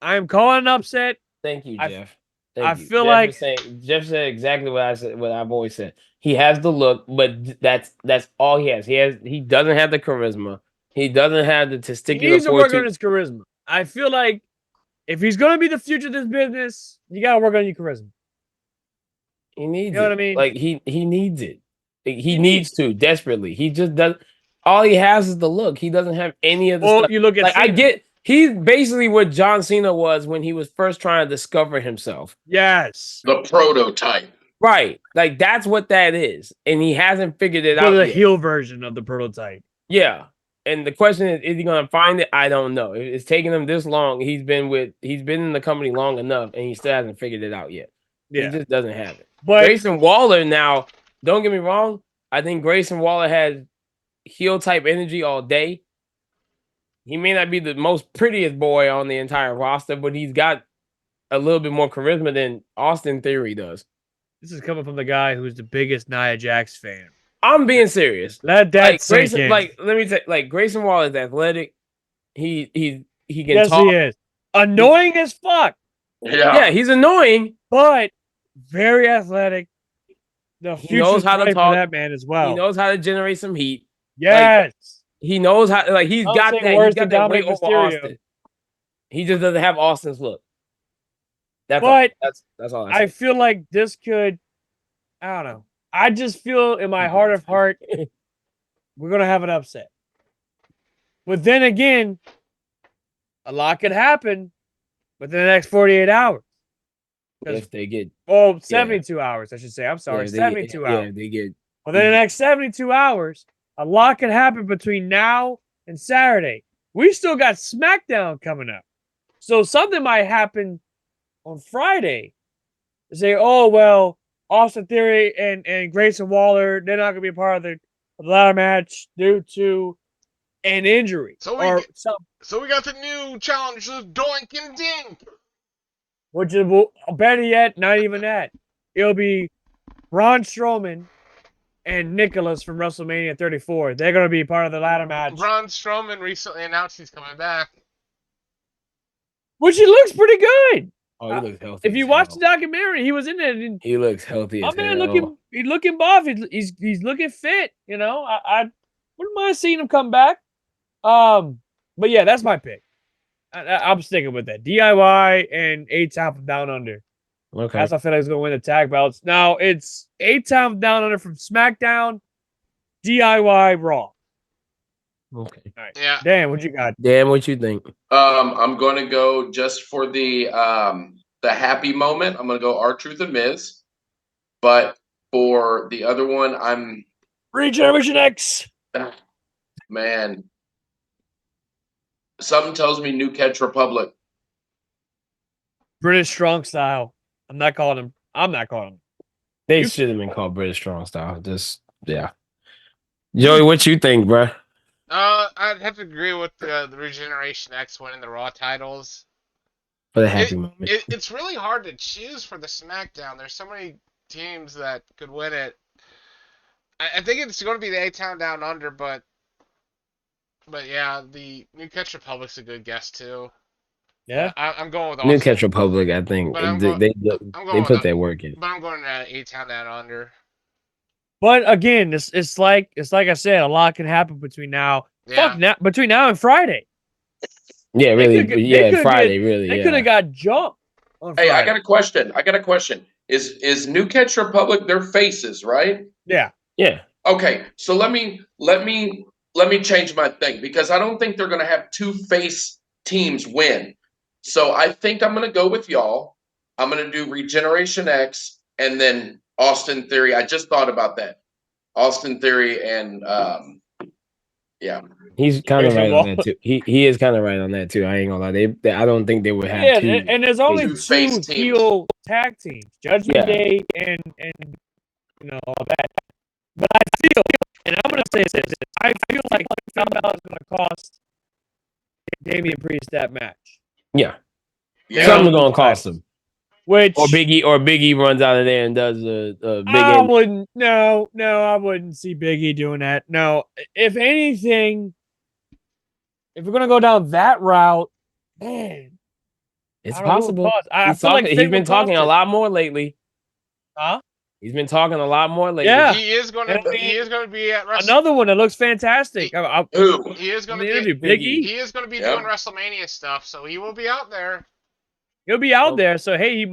I am calling an upset. Thank you, I- Jeff. I Thank you. feel Jeff like- is saying, Jeff said exactly what I said. What I've always said. He has the look, but that's all he has. He doesn't have the charisma. He doesn't have the He testicular needs to work on fortitude. his charisma. I feel like if he's going to be the future of this business, you got to work on your charisma. He needs You know it. what I mean? Like he needs it. He needs needs to desperately. He just does. All he has is the look. He doesn't have any of the Well, stuff. you look at Like I Cena. get. He's basically what John Cena was when he was first trying to discover himself. Yes. the prototype. Right. Like that's what that is. And he hasn't figured it For out the yet. heel version of the prototype. Yeah. And the question is he gonna find it? I don't know. It's taking him this long. He's been in the company long enough and he still hasn't figured it out yet. Yeah. He just doesn't have it. But Grayson Waller now, don't get me wrong. I think Grayson Waller has heel type energy all day. He may not be the most prettiest boy on the entire roster, but he's got a little bit more charisma than Austin Theory does. this is coming from the guy who's the biggest Nia Jax fan. I'm being serious. Let that Like sink Grayson, in. like let me say, like Grayson Waller is athletic. He can yes, talk. he is. Annoying as fuck, Yeah, he's annoying. but very athletic. The He future's knows how to bright talk. for that man as well. He knows how to generate some heat. yes. He knows how. Like he's I'm got saying that. worse He's got than that weight Dominic over Mysterio. Austin. He just doesn't have Austin's look. That's But all. That's all. I feel like this could, I don't know. I just feel in my heart of heart, we're going to have an upset. But then again, a lot could happen within the next 48 hours. if they get. Oh, 72 hours, I should say. I'm sorry, yeah, 72 hours. Yeah, they get. Within the next 72 hours, a lot could happen between now and Saturday. We still got SmackDown coming up. So something might happen on Friday. Say, oh, well, Austin Theory and Grayson Waller, they're not going to be a part of the ladder match due to an injury. So we got the new challengers, Doink and Dink. Which is, better yet, not even that. It'll be Braun Strowman and Nicholas from WrestleMania 34. They're going to be part of the ladder match. Braun Strowman recently announced he's coming back. Which he looks pretty good. Oh, he looks healthy. If you watch the documentary, he was in it. And he looks healthy. my man he's looking buff. He's looking fit. You know, I wouldn't mind seeing him come back. But yeah, that's my pick. I'm sticking with that. DIY and A-Town from Down Under. Okay. That's I feel like he's gonna win the tag belts. Now it's A-Town from Down Under from SmackDown, DIY Raw. Okay. All right. Yeah. Dan, what you got? Dan, what you think? I'm going to go just for the happy moment. I'm going to go R-Truth and Miz. But for the other one, I'm Regeneration X. man. Something tells me New Catch Republic. British Strong Style. I'm not calling him. They should have been called British Strong Style. Just yeah. Joey, what you think, bro? I'd have to agree with the Regeneration X winning the Raw titles. For the happy moment. It's really hard to choose for the SmackDown. There's so many teams that could win it. I think it's going to be the A-Town Down Under, but yeah, the New Catch Republic's a good guess too. Yeah. I'm going with New Austin. Catch Republic, I think But I'm they going put with- that work in. But I'm going to A-Town Down Under. But again, it's like I said, a lot can happen between now. Yeah. Between now and Friday. Yeah, really. they could've Friday, really. They Yeah. could have got jumped on Hey, Friday. I got a question. Is New Catch Republic their faces, right? Yeah. Yeah. Okay, so let me let me change my thing because I don't think they're going to have two face teams win. So I think I'm going to go with y'all. I'm going to do Regeneration X and then Austin Theory. I just thought about that. Austin Theory and yeah. He's kind of Jason right on Wall. that too. He is kind of right on that too. I ain't gonna lie. I don't think they would have Yeah, two. and there's only Two face two teams. heel tag teams, Judgment Yeah. Day and all that. But I feel, and I'm gonna say this, I feel like $5 is gonna cost Damian Priest that match. Yeah, Yeah. something's gonna cost him. Which Or Biggie runs out of there and does a big. I wouldn't. No, I wouldn't see Biggie doing that. No, if anything, if we're gonna go down that route, man, It's I don't know who it possible. costs. I feel like He's Finn been will talking cost a it. lot more lately. Huh? He's been talking a lot more lately. Yeah. He is going to be at Another one that looks fantastic. Who? He is going the to interview, be. Big E. He is going to be Yeah. doing WrestleMania stuff, so he will be out there. He'll be out there, so hey, he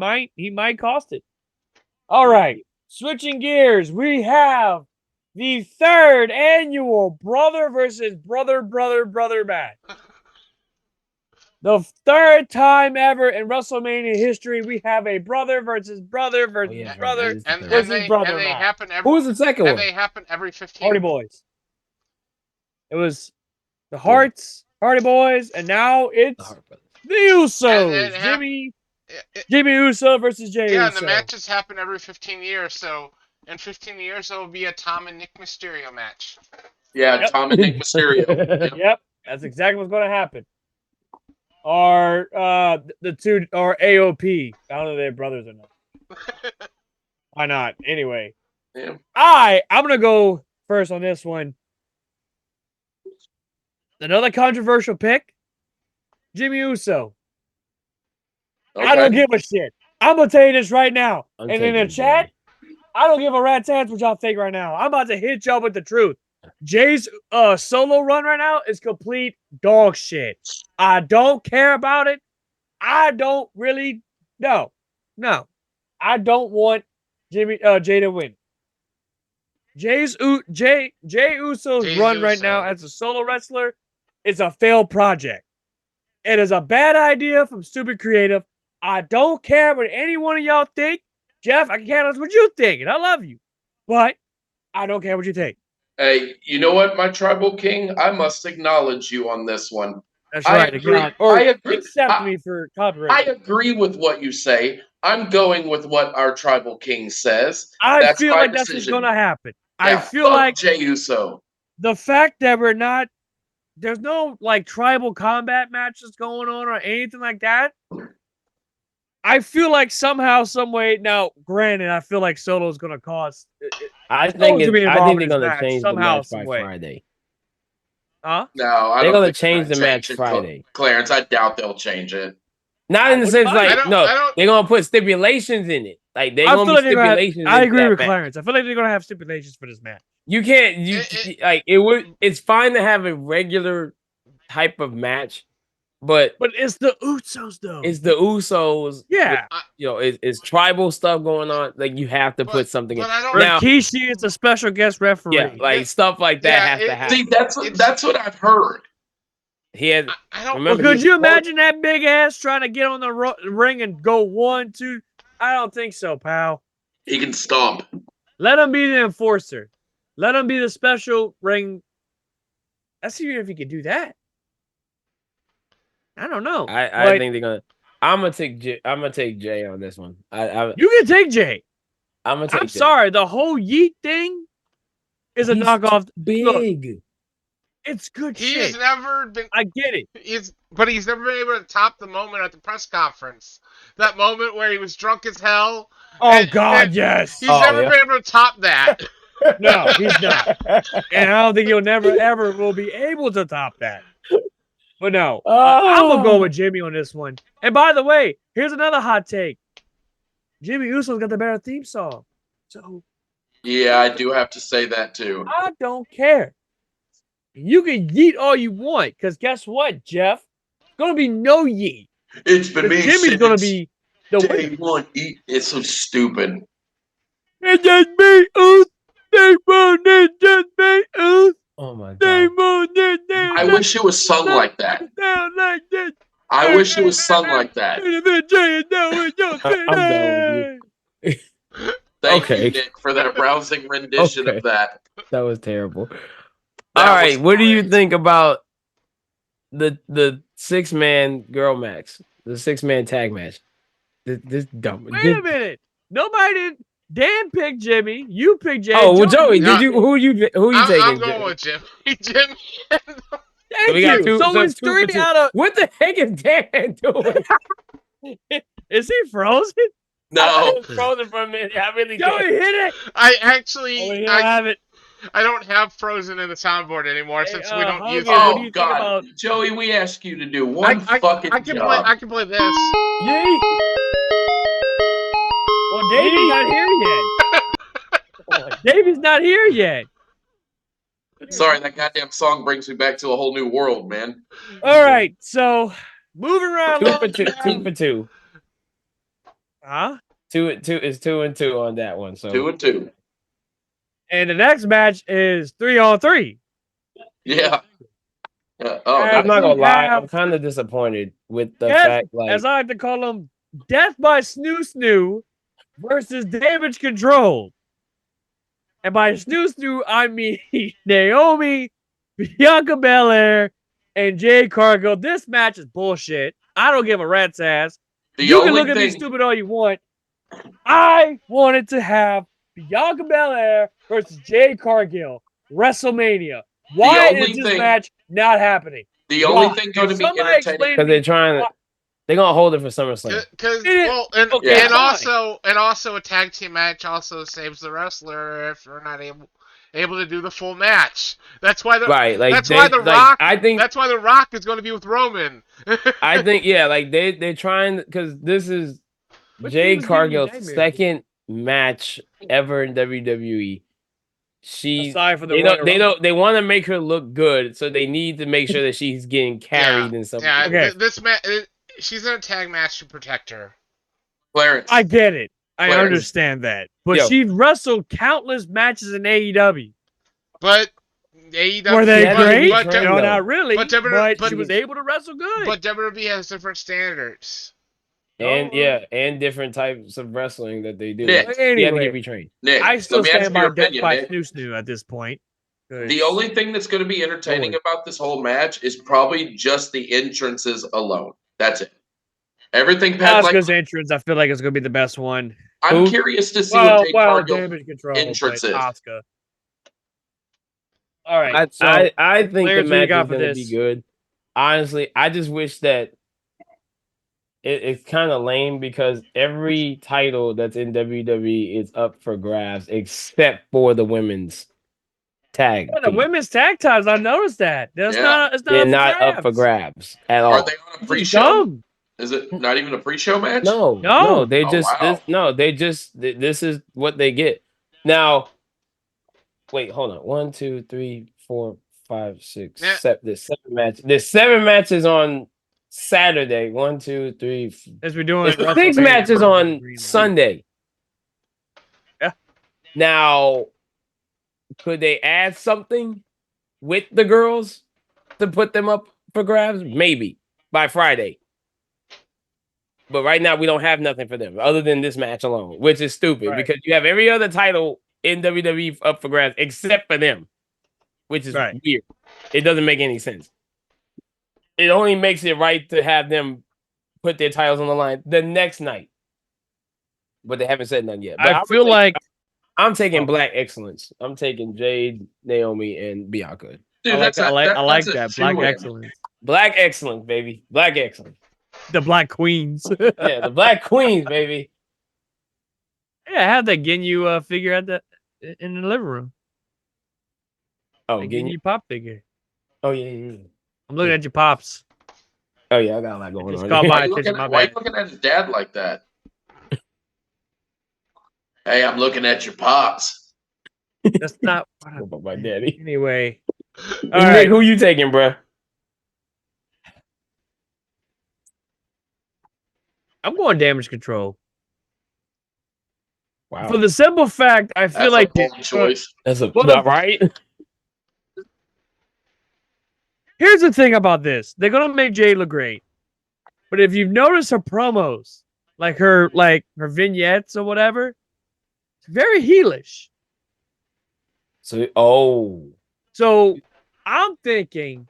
might cost it. All right, switching gears, we have the 3rd annual brother versus brother match. The 3rd time ever in WrestleMania history, we have a brother versus brother versus yeah, right. brother And versus they brother and they match. happen every. Who was the second And one? they happen every 15. Hardy Boys. It was the Hearts, Hardy Boys, and now it's the Usos. And Jimmy Uso versus Jey Yeah, Uso. and the matches happen every 15 years. So in 15 years, there will be a Tom and Nick Mysterio match. Yeah, Yep. Tom and Nick Mysterio. Yep, that's exactly what's going to happen. Or the two, or AOP. I don't know if they're brothers or not. Why not? Anyway, Yeah. I'm going to go first on this one. Another controversial pick, Jimmy Uso. I don't give a shit. I'm going to tell you this right now. I'm and in the taking chat, Jey. I don't give a rat's ass what y'all think right now. I'm about to hit y'all with the truth. Jay's solo run right now is complete dog shit. I don't care about it. I don't really. No. I don't want Jay to win. Jay Uso's run right now as a solo wrestler is a failed project. It is a bad idea from stupid creative. I don't care what any one of y'all think. Jeff, I can't ask what you think, and I love you. But I don't care what you think. Hey, you know what, my tribal king? I must acknowledge you on this one. That's right. I agree. Or I agree. accept me for copyright. I agree with what you say. I'm going with what our tribal king says. I feel like that's what's going to happen. I feel like Jey Uso. The fact that there's no like tribal combat matches going on or anything like that. I feel like somehow, some way. Now, granted, I feel like Solo's going to cost. I think they're going to match, change the somehow, match by some way. Friday. Huh? No, I They're don't going to think they're change the gonna match change it, Friday. Clarence, I doubt they'll change it. Not in the sense I like they're going to put stipulations in it. Like they're going to be stipulations. I agree with match. Clarence. I feel like they're going to have stipulations for this match. You can't. It's fine to have a regular type of match, but it's the Usos though. It's the Usos. Yeah, it's tribal stuff going on. Like you have to put something in. Now, Rikishi is a special guest referee. Yeah, like stuff like that has to happen. See, that's what I've heard. He had. Could you imagine that big ass trying to get on the ring and go 1, 2? I don't think so, pal. He can stomp. Let him be the enforcer. Let him be the special ring. Let's see if he can do that. I don't know. I think they're gonna. I'm gonna take Jay on this one. You can take Jay. I'm sorry. The whole Yeet thing is a knockoff. Big. Look, it's good He's shit. never been. I get it. He's never been able to top the moment at the press conference. That moment where he was drunk as hell. Oh God, yes. He's never been able to top that. No, he's not. And I don't think he'll never ever will be able to top that. But no, I'm gonna go with Jimmy on this one. And by the way, here's another hot take. Jimmy Uso's got the better theme song. So yeah, I do have to say that too. I don't care. You can yeet all you want, because guess what, Jeff? It's gonna be no yeet. It's been me. Jimmy's gonna be the day one. It's so stupid. It's just me, Uso. It's just me, Uso. Oh my They god. moved it down. I wish it was sung like that. Down like this. I wish it was sung like that. I'm done with you. Thank Okay. you, Nick, for that rousing rendition Okay. of that. That was terrible. That All right, was what do you great. think about the 6-man girl match, the 6-man tag match? This dumb. Wait a minute. Nobody did. Dan picked Jimmy. You picked Jay. Oh well, Joey, Yeah. did you? Who you taking? I'm going with Jimmy. Jimmy. Thank we got you. two. So it's two for 3 two. out of. What the heck is Dan doing? Is he frozen? No. Frozen for a minute. I really Joey, did. hit it. I actually, Oh, we don't have it. I don't have Frozen in the soundboard anymore Hey, since we don't use Hogan, it. what do Oh, you think God. about? Joey, we ask you to do one I fucking can job. play. I can play this. Yay! Well, Davey's not here yet. Davey's not here yet. Sorry, that goddamn song brings me back to a whole new world, man. All right, so moving around. 2 for 2. 2 for 2. Huh? 2 is 2 and 2 on that one. So 2 and 2. And the next match is 3-on-3. Yeah. I'm not gonna we lie. have- I'm kind of disappointed with the Yes, fact, like, as I like to call them, Death by Snoo Snoo versus Damage Control. And by Snoo Snoo, I mean Naomi, Bianca Belair, and Jade Cargill. This match is bullshit. I don't give a rat's ass. You can look at me stupid all you want. I wanted to have Bianca Belair versus Jade Cargill, WrestleMania. Why is this match not happening? The only thing going to be Somebody entertaining. explain because they're trying to, they're gonna hold it for SummerSlam. Because Okay, and fine. also a tag team match also saves the wrestler if they're not able to do the full match. That's why Right, like that's why the like, Rock. I think That's why the Rock is going to be with Roman. I think yeah, like they're trying because this is What Jade team is giving you Cargill's nightmares? second match ever in WWE. She Aside from the they Royal don't Rumble. they want to make her look good, so they need to make sure that she's getting carried in some. Yeah, Okay. this match. She's in a tag match to protect her. Clarence. I get it. I Clarence. understand that. But Yo. she wrestled countless matches in AEW. But AEW Were they Yeah, great? but- No, not really. but But, WWE she was able to wrestle good. But WWE has different standards. And and different types of wrestling that they do. Nick. Like, you have to Anyway, get retrained. Nick, I still let me ask stand you your by Death opinion, by Nick. Snoo Snoo at this point. The only thing that's going to be entertaining about this whole match is probably just the entrances alone. That's it. Everything past Asuka's entrance, I feel like it's going to be the best one. I'm Who? curious to see what Jade Cargill Damage Control, entrance but is. Asuka. All right. So, I think the Clarence, what you match got is for gonna this? be good. Honestly, I just wish that it's kind of lame because every title that's in WWE is up for grabs except for the women's tag. Yeah, the team. women's tag titles, I noticed that. That's Yeah. not. It's They're not, not up for grabs at all. Are they on a It's pre-show? dumb. Is it not even a pre-show match? No, they Oh, just wow. this is what they get. Now, wait, hold on. 1, 2, 3, 4, 5, 6, Yeah. 7. There's 7 matches. There's 7 matches on Saturday. 1, 2, 3. As we're doing There's 6 WrestleMania, matches Green on light. Sunday. Yeah. Now, could they add something with the girls to put them up for grabs? Maybe by Friday. But right now, we don't have nothing for them other than this match alone, which is stupid Right. because you have every other title in WWE up for grabs except for them, which is Right. weird. It doesn't make any sense. It only makes it right to have them put their titles on the line the next night. But they haven't said nothing yet. But I feel like I'm taking Black Excellence. I'm taking Jade, Naomi, and Bianca. Dude, I like that's a that. Black shoo-in. excellence. Black Excellence, baby. Black Excellence. The Black Queens. Yeah, the Black Queens, baby. Yeah, have that Ginyu figure at the in the living room. Oh, The getting Ginyu pop figure. Oh yeah. I'm looking at your pops. Oh yeah, I got a lot going Just on. caught Why my are you attention. looking, My why are you bad. looking at his dad like that? Hey, I'm looking at your pops. That's not. About my daddy. Anyway, all Nick, right. who you taking, bruh? I'm going Damage Control Wow, for the simple fact I feel That's like a bold choice. that's a Well, right. Here's the thing about this: they're gonna make Jade look great, but if you've noticed her promos, like her vignettes or whatever, it's very heelish. So I'm thinking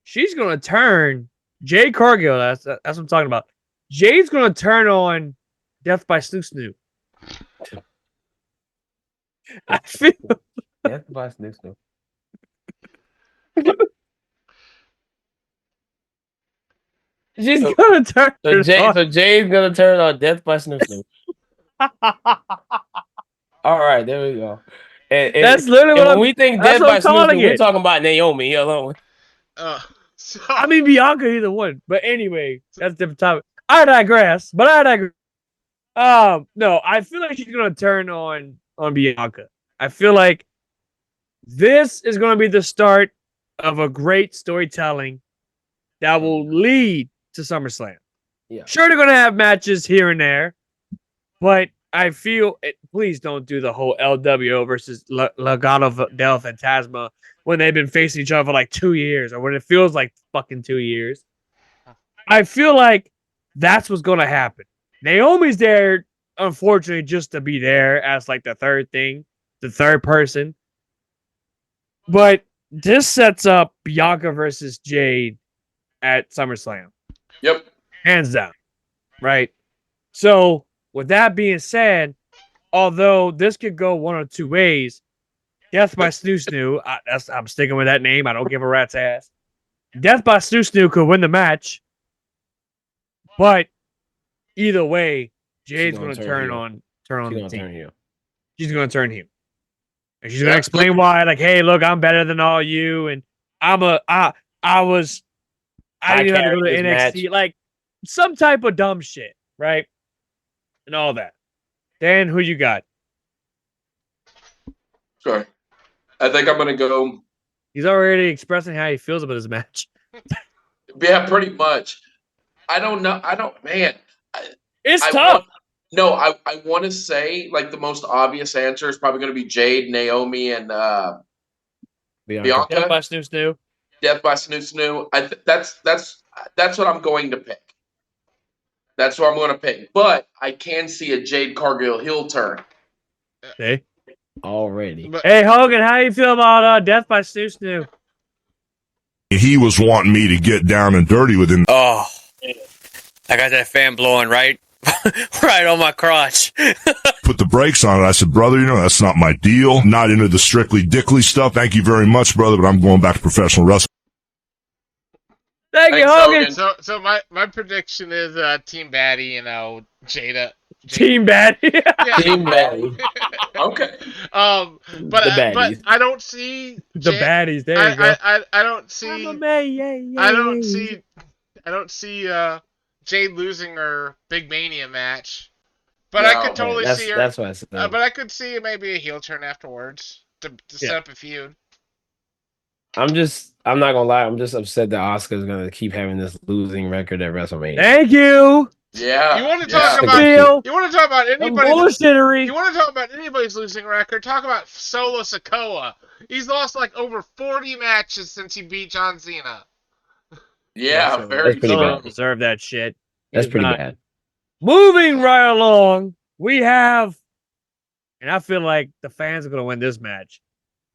she's gonna turn Jade Cargill. That's what I'm talking about. Jade's gonna turn on Death by Snoo Snoo. I feel Death by Snoo Snoo. she's gonna turn. So Jade's gonna turn on Death by Snoo Snoo. All right, there we go. And That's literally what when we think that's Death what by I'm Snoo calling Snoo, we're it. talking about Naomi alone. So I mean Bianca, either one. But anyway, that's a different topic. I digress. No, I feel like she's gonna turn on Bianca. I feel like this is gonna be the start of a great storytelling that will lead to SummerSlam. Yeah. Sure, they're gonna have matches here and there, but I feel please don't do the whole LWO versus Legado del Fantasma when they've been facing each other for like 2 years, or when it feels like fucking 2 years. I feel like that's what's gonna happen. Naomi's there, unfortunately, just to be there as like the third person. But this sets up Bianca versus Jade at SummerSlam. Yep. Hands down. Right? So, with that being said, although this could go one or two ways, Death by Snoo Snoo, I'm sticking with that name. I don't give a rat's ass. Death by Snoo Snoo could win the match. But either way, Jade's going to turn on the team. She's going to turn heel. And she's going to explain why, like, hey, look, I'm better than all you, and I didn't even have to go to NXT. Match. Like, some type of dumb shit, right? And all that. Dan, who you got? Sure. I think I'm going to go. He's already expressing how he feels about his match. Yeah, pretty much. I don't know. Man. It's tough. I want to say, like, the most obvious answer is probably going to be Jade, Naomi, and Bianca. Death by Snoo Snoo. Death by Snoo Snoo. That's what I'm going to pick. That's what I'm going to pick. But I can see a Jade Cargill heel turn. Hey. Already. Hey, Hogan, how you feel about Death by Snoo Snoo? He was wanting me to get down and dirty with him. Oh, I got that fan blowing right on my crotch. Put the brakes on it. I said, brother, that's not my deal. Not into the strictly dickly stuff. Thank you very much, brother, but I'm going back to professional wrestling. Thank you, Hogan. So my prediction is Team Baddie, Jada. Team Baddie. Yeah. Team Baddie. Okay. But I don't see the baddies. There you go. I don't see. I don't see Jade losing her Big Mania match. But I could totally see her. That's what I said. But I could see maybe a heel turn afterwards to set up a feud. I'm not gonna lie. I'm just upset that Asuka's gonna keep having this losing record at WrestleMania. Thank you. Yeah. You want to talk about anybody? Bullshittery. You want to talk about anybody's losing record? Talk about Solo Sikoa. He's lost like over 40 matches since he beat John Cena. Yeah, very pretty Don't bad. deserve that shit. That's pretty bad. Moving right along, we have, and I feel like the fans are going to win this match,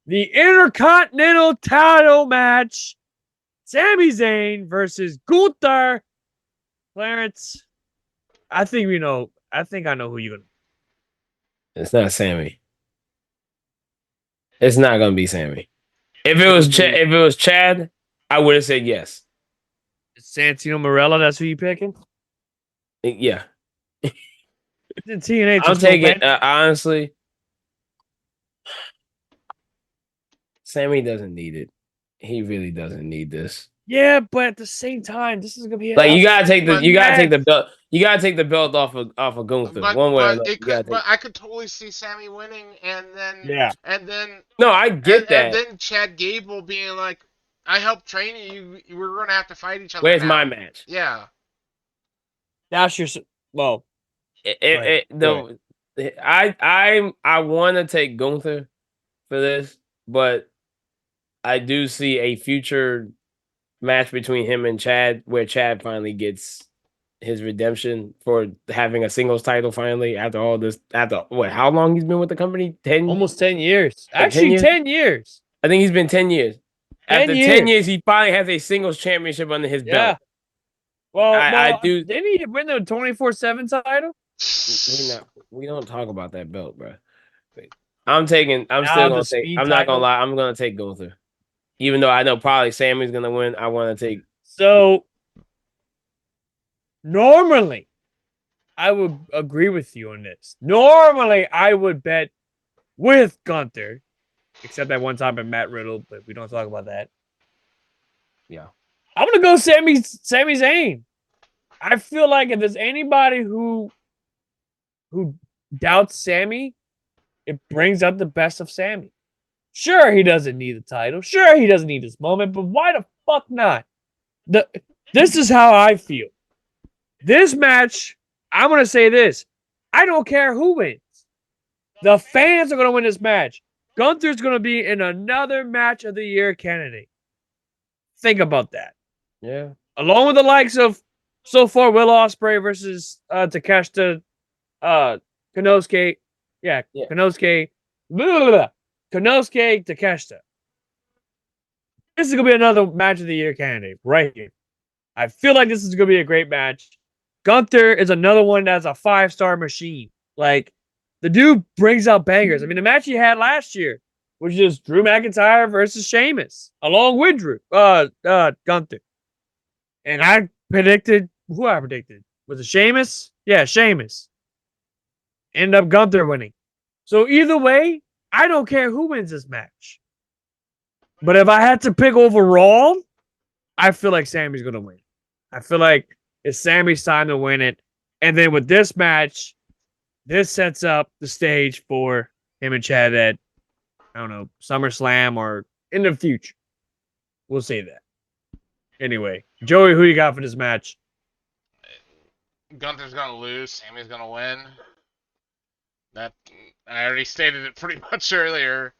the Intercontinental title match. Sami Zayn versus Gunther. Clarence, I think I know who you're going to. It's not Sammy. It's not gonna be Sammy. If it was Chad, I would have said yes. Santino Marella, that's who you picking? Yeah. TNA. I'll take it. Honestly, Sammy doesn't need it. He really doesn't need this. Yeah, but at the same time, this is gonna be like you gotta take the belt. You gotta take the belt off of Gunther one way or another. But I could totally see Sammy winning, and then no, I get that. And then Chad Gable being like, "I helped train you. We're gonna have to fight each other." Where's now. my match? Yeah. That's your well. I want to take Gunther for this, but I do see a future match between him and Chad, where Chad finally gets his redemption for having a singles title finally after all this. After what? How long he's been with the company? Almost 10 years. Yeah, 10 Actually, years? 10 years. I think he's been 10 years. 10 After 10 years. years, he finally has a singles championship under his Yeah. belt. Well, I do. Didn't he win the 24/7 title? We don't talk about that belt, bro. I'm still Now gonna the take. speed I'm not gonna title. lie. I'm gonna take Gunther, even though I know probably Sammy's gonna win. I want to take. So normally, I would agree with you on this. Normally, I would bet with Gunther, except that one time at Matt Riddle, but we don't talk about that. Yeah. I'm gonna go Sami Zayn. I feel like if there's anybody who doubts Sammy, it brings out the best of Sammy. Sure, he doesn't need the title. Sure, he doesn't need this moment, but why the fuck not? This is how I feel. This match, I'm gonna say this. I don't care who wins. The fans are gonna win this match. Gunther's gonna be in another match of the year candidate. Think about that. Yeah. Along with the likes of so far Will Ospreay versus Takeshita, Konosuke, Konosuke, Konosuke, Takeshita. This is gonna be another match of the year candidate right here. I feel like this is gonna be a great match. Gunther is another one that's a 5-star machine. Like the dude brings out bangers. I mean, the match he had last year was just Drew McIntyre versus Sheamus, along with Gunther. And I predicted who I predicted. Was it Sheamus? Yeah, Sheamus. End up Gunther winning. So either way, I don't care who wins this match. But if I had to pick overall, I feel like Sammy's gonna win. I feel like it's Sammy's time to win it. And then with this match, this sets up the stage for him and Chad at, I don't know, SummerSlam or in the future. We'll say that. Anyway, Joey, who you got for this match? Gunther's gonna lose. Sammy's gonna win. That I already stated it pretty much earlier.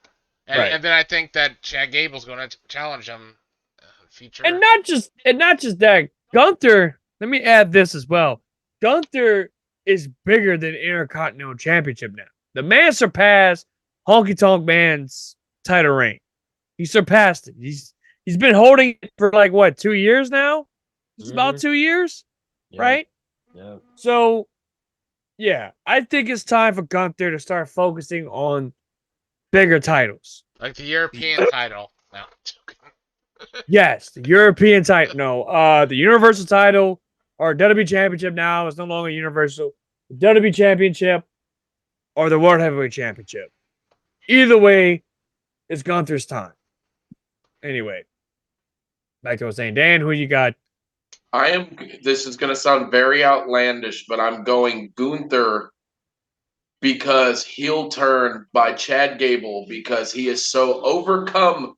And, Right. and then I think that Chad Gable's gonna challenge him in the future. And not just that. Gunther, let me add this as well. Gunther is bigger than Intercontinental Championship now. The man surpassed Honky Tonk Man's title reign. He surpassed it. He's been holding it for like what, 2 years now? It's about 2 years, right? Yeah. So, yeah, I think it's time for Gunther to start focusing on bigger titles. Like the European title. No. Yes, the European title. No, the Universal title or WWE Championship now is no longer Universal. The WWE Championship or the World Heavyweight Championship. Either way, it's Gunther's time. Anyway, back to what I was saying. Dan, who you got? This is going to sound very outlandish, but I'm going Gunther because heel turn by Chad Gable because he is so overcome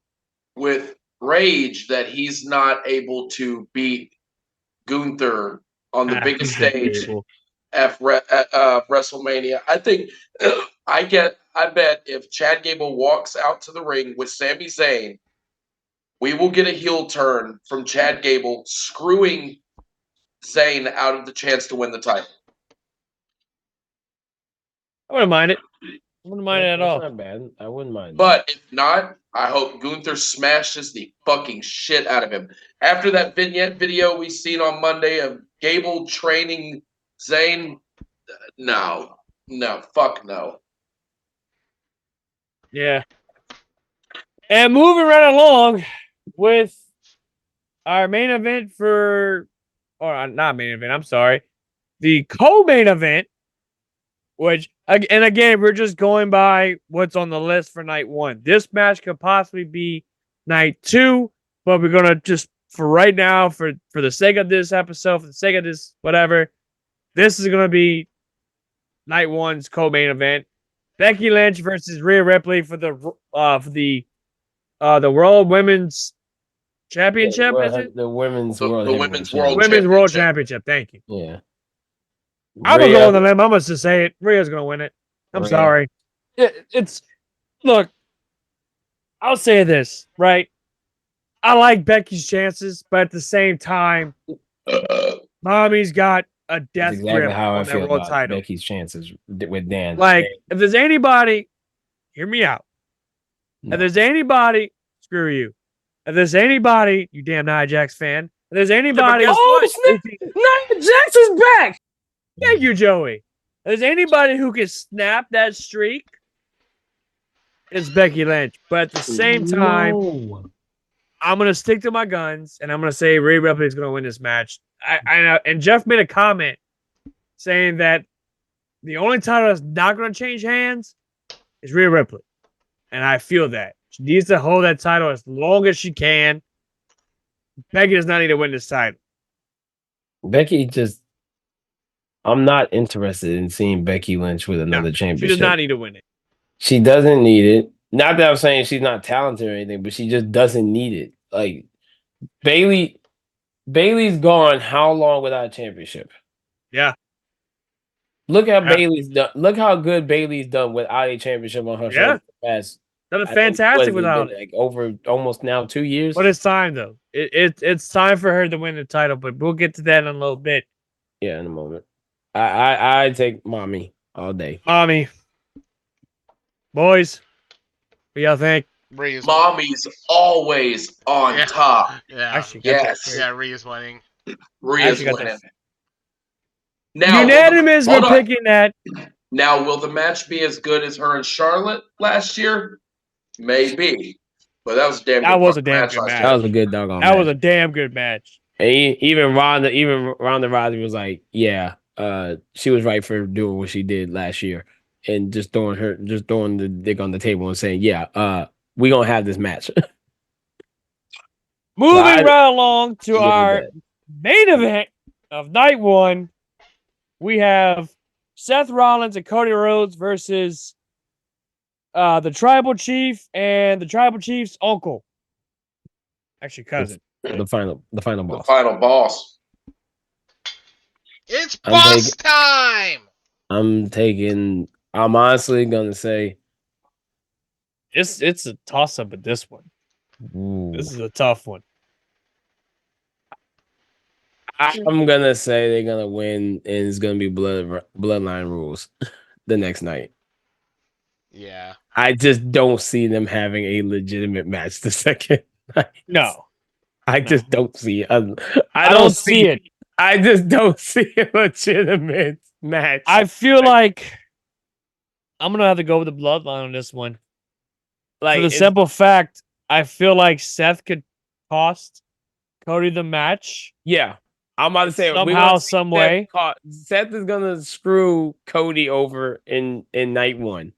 with rage that he's not able to beat Gunther on the biggest stage at WrestleMania. I think I bet if Chad Gable walks out to the ring with Sami Zayn, we will get a heel turn from Chad Gable screwing Zayn out of the chance to win the title. I wouldn't mind it. I wouldn't mind it at all. That's not bad. I wouldn't mind. But if not, I hope Gunther smashes the fucking shit out of him. After that vignette video we seen on Monday of Gable training Zayn, no, fuck no. Yeah. And moving right along with our main event not main event, I'm sorry. The co-main event, which, and again, we're just going by what's on the list for night 1. This match could possibly be night 2, but we're going to just, for right now, for the sake of this episode, for the sake of this whatever, this is going to be night 1's co-main event. Becky Lynch versus Rhea Ripley for the World Women's Championship, is it? The Women's World World Championship. Thank you. Yeah. I'm going to go on the limb. I'm going to say it. Rhea's going to win it. I'm sorry. Look, I'll say this, right? I like Becky's chances, but at the same time, Mommy's got a That's death exactly grip how I on that feel world about title. Becky's chances with Dan. Like, if there's anybody, hear me out. No. If there's anybody, screw you. If there's anybody, you damn Nia Jax fan. If there's anybody, snap! Nia Jax is back. thank you, Joey. If there's anybody who can snap that streak, it's Becky Lynch. But at the same time, I'm gonna stick to my guns, and I'm gonna say Rhea Ripley is gonna win this match. I know, and Jeff made a comment saying that the only title that's not gonna change hands is Rhea Ripley, and I feel that she needs to hold that title as long as she can. Becky does not need to win this title. Becky just. I'm not interested in seeing Becky Lynch with another She championship. does not need to win it. She doesn't need it. Not that I'm saying she's not talented or anything, but she just doesn't need it. Like Bailey's gone how long without a championship? Yeah. Look how Yeah. Bailey's done. Look how good Bailey's done without a championship on her Yeah. shoulder. Past, That I is think, fantastic what has without been, it. like over almost now 2 years. But it's time though. It's time for her to win the title. But we'll get to that in a little bit. Yeah, in a moment. I take mommy all day. Mommy, boys, what y'all think? Rhea's Mommy's always on Yeah. top. Yeah. Actually, got that Yes. straight. Yeah, Rhea's winning. Rhea's Actually got that. winning. Now, Unanimous. hold We're on. picking that. Now, will the match be as good as her and Charlotte last year? Maybe. But that was a damn That good was a fucking damn match good last match. That year. was a good doggone That match. was a damn good match. And even Ronda Rousey was like, yeah, she was right for doing what she did last year and just throwing the dick on the table and saying, yeah, we gonna have this match. Moving I- right along to give it our that. main event of night one, we have Seth Rollins and Cody Rhodes versus the Tribal Chief and the Tribal Chief's uncle. Actually, cousin. the final The boss. final boss. It's I'm boss time. I'm honestly gonna say It's a toss up at this one. ooh, This is a tough one. I'm gonna say they're gonna win and it's gonna be bloodline rules the next night. Yeah. I just don't see them having a legitimate match the second night. No, I just don't see it. I don't see it. I just don't see a legitimate match. I feel like I'm gonna have to go with the bloodline on this one. like For the simple fact, I feel like Seth could cost Cody the match. yeah. I'm about to say we're Somehow, gonna see some way. Seth is gonna screw Cody over in night one,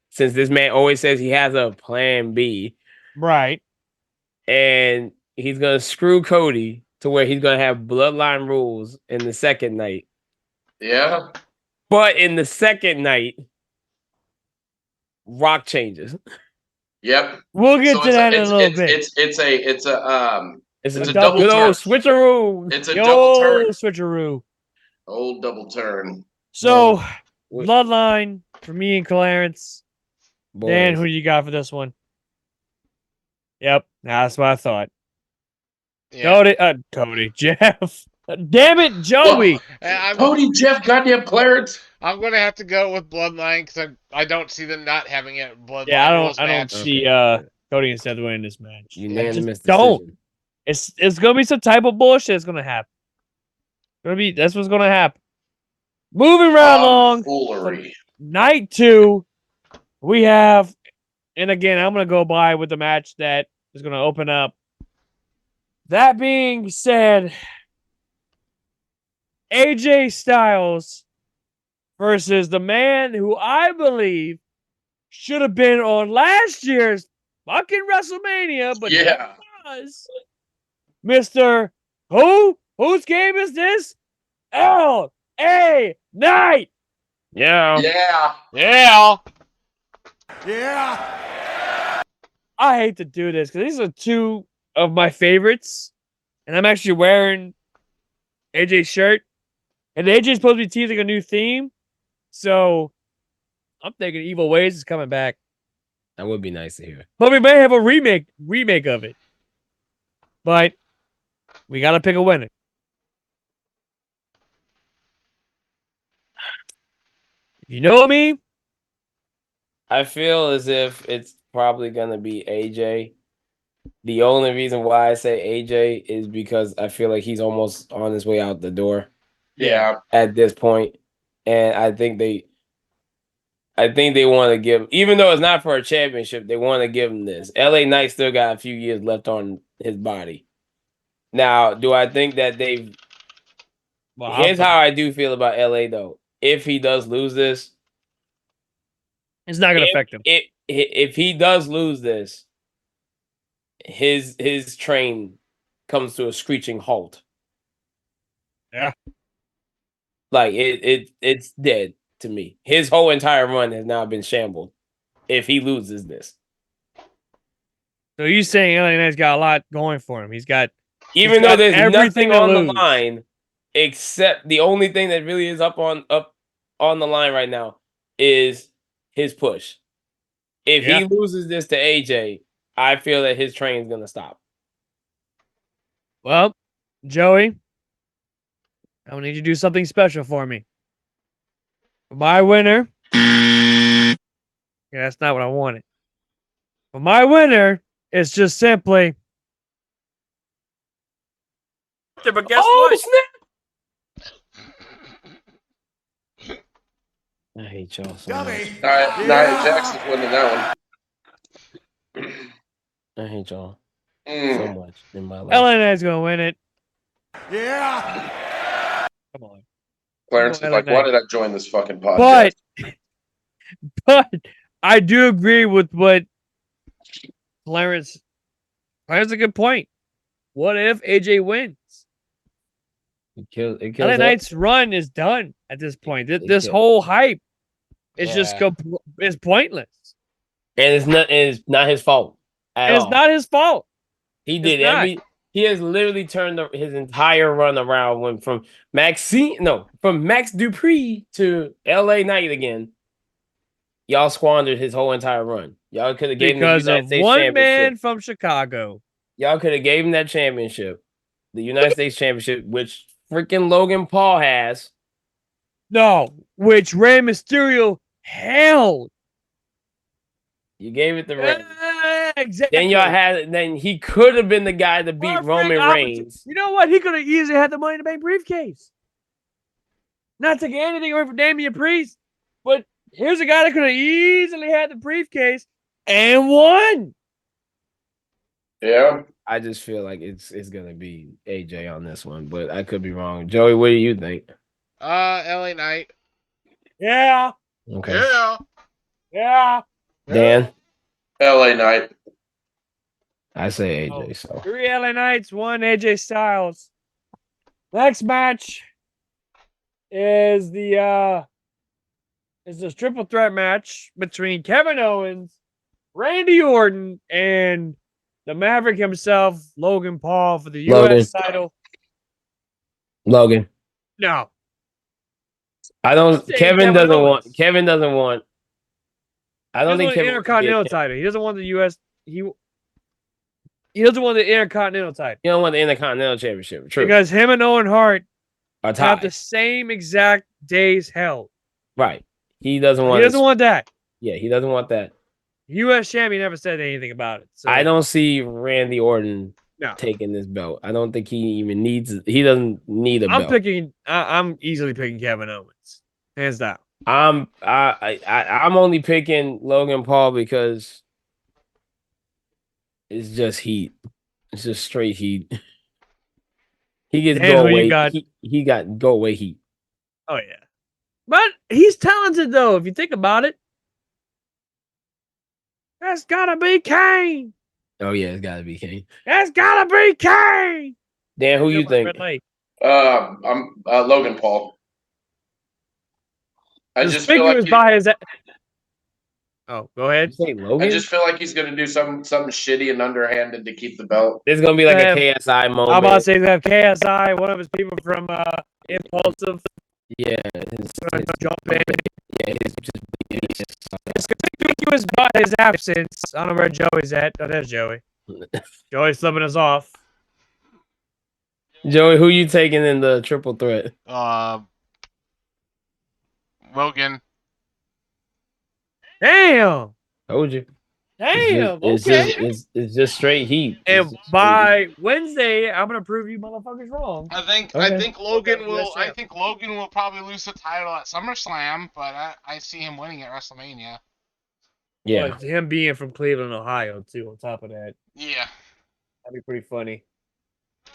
since this man always says he has a plan B, Right. and he's gonna screw Cody to where he's gonna have bloodline rules in the second night. Yeah. But in the second night, Rock changes. Yep. We'll get So to that in a little bit. It's a It's a a double good old turn. switcheroo. It's a Yo, double turn. switcheroo. Old double turn. So, Boys. bloodline for me and Clarence. Dan, Boys. who do you got for this one? Yep, that's what I thought. Yeah. Cody, Jeff. Damn it, Joey. I'm Cody, Jeff, goddamn Clarence. gonna have to go with Bloodline because I don't see them not having it. Bloodline Yeah, rules I don't match. see Okay. Cody and Seth winning this match. Unanimous Just don't. decision. It's gonna be some type of bullshit that's gonna happen. That's what's gonna happen. Moving right along. Foolery. Night 2, we have, and again, I'm going to go by with the match that is going to open up. That being said, AJ Styles versus the man who I believe should have been on last year's fucking WrestleMania, but Yeah. was Mr. Who? Whose game is this? L.A. Knight. Yeah. Yeah. Yeah. I hate to do this because these are two of my favorites, and I'm actually wearing AJ's shirt, and AJ's supposed to be teasing a new theme, so I'm thinking Evil Ways is coming back, That would be nice to hear. but we may have a remake of it. But we got to pick a winner. You know me? I feel as if it's probably gonna be AJ. The only reason why I say AJ is because I feel like he's almost on his way out the door Yeah. at this point, and I think they want to give, even though it's not for a championship, they want to give him this. LA Knight still got a few years left on his body. Now, do I think that they've? Well, Here's how I do feel about LA though. If he does lose this, it's not going to affect him. If he does lose this, his train comes to a screeching halt. Yeah. Like it's dead to me. His whole entire run has now been shambled if he loses this. So you're saying LA Knight's got a lot going for him. He's got Though there's everything nothing to on lose. the line except the only thing that really is up on the line right now is his push. If he loses this to AJ, I feel that his train's gonna stop. Well, Joey, I will need you to do something special for me. For my winner, yeah, that's not what I wanted. For my winner, it's just simply. But guess what? Snap! I hate y'all so Nia much. Jackson's winning that one. I hate y'all so much in my life. LA Knight's gonna win it. Yeah. Come on. Clarence is like, why did I join this fucking podcast? But I do agree with what Clarence has a good point. What if AJ wins? It kills LA Knight's run is done at this point. This whole hype is just is pointless. And it's not his fault at all. It's not his fault. He did he has literally turned his entire run around, went from Max Dupree to LA Knight again. Y'all squandered his whole entire run. Y'all could have gave him the United States one Championship. man from Chicago. Y'all could have gave him that championship, the United States Championship, which freaking Logan Paul has. No, which Rey Mysterio held. You gave it to Rey. Exactly. Then y'all had it. Then he could have been the guy to beat Roman Reigns. You know what? He could have easily had the Money in the Bank briefcase. Not taking anything away from Damian Priest, but here's a guy that could have easily had the briefcase and won. Yeah. I just feel like it's gonna be AJ on this one, but I could be wrong. Joey, what do you think? LA Knight. Yeah. Okay. Yeah. Yeah. Dan? LA Knight. I say AJ, so. 3 LA Knights, 1 AJ Styles. Next match is the triple threat match between Kevin Owens, Randy Orton, and the Maverick himself, Logan Paul, for the U.S. title. Logan. No. I don't. Kevin doesn't want. I don't think Kevin Intercontinental title. He doesn't want the U.S. He doesn't want the Intercontinental title. He don't want the Intercontinental Championship. True. Because him and Owen Hart are have the same exact days held. Right. He doesn't want. He doesn't want that. Yeah, he doesn't want that. U.S. champion never said anything about it. So. I don't see Randy Orton taking this belt. I don't think he even needs. He doesn't need a belt. I'm easily picking Kevin Owens, hands down. I'm only picking Logan Paul because it's just heat. It's just straight heat. He gets go away. He got go away heat. Oh yeah, but he's talented though. If you think about it, that's gotta be Kane. Oh yeah, it's gotta be Kane. That's gotta be Kane. Dan, who you think? I'm Logan Paul. I just feel like Oh, go ahead. I just feel like he's gonna do something shitty and underhanded to keep the belt. It's gonna be like a KSI moment. I'm about to say they have KSI, one of his people from Impulsive. Yeah, jump in. Yeah, it's conspicuous by his absence. I don't know where Joey's at. Oh, there's Joey. Joey's slipping us off. Joey, who you taking in the triple threat? Logan. Damn. Told you. Damn. It's Okay. it's just straight heat. And by Wednesday, I'm gonna prove you motherfuckers wrong. I think Okay, Logan yes, yeah. will probably lose the title at SummerSlam, but I see him winning at WrestleMania. Yeah. Well, him being from Cleveland, Ohio, too. On top of that, Yeah. that'd be pretty funny.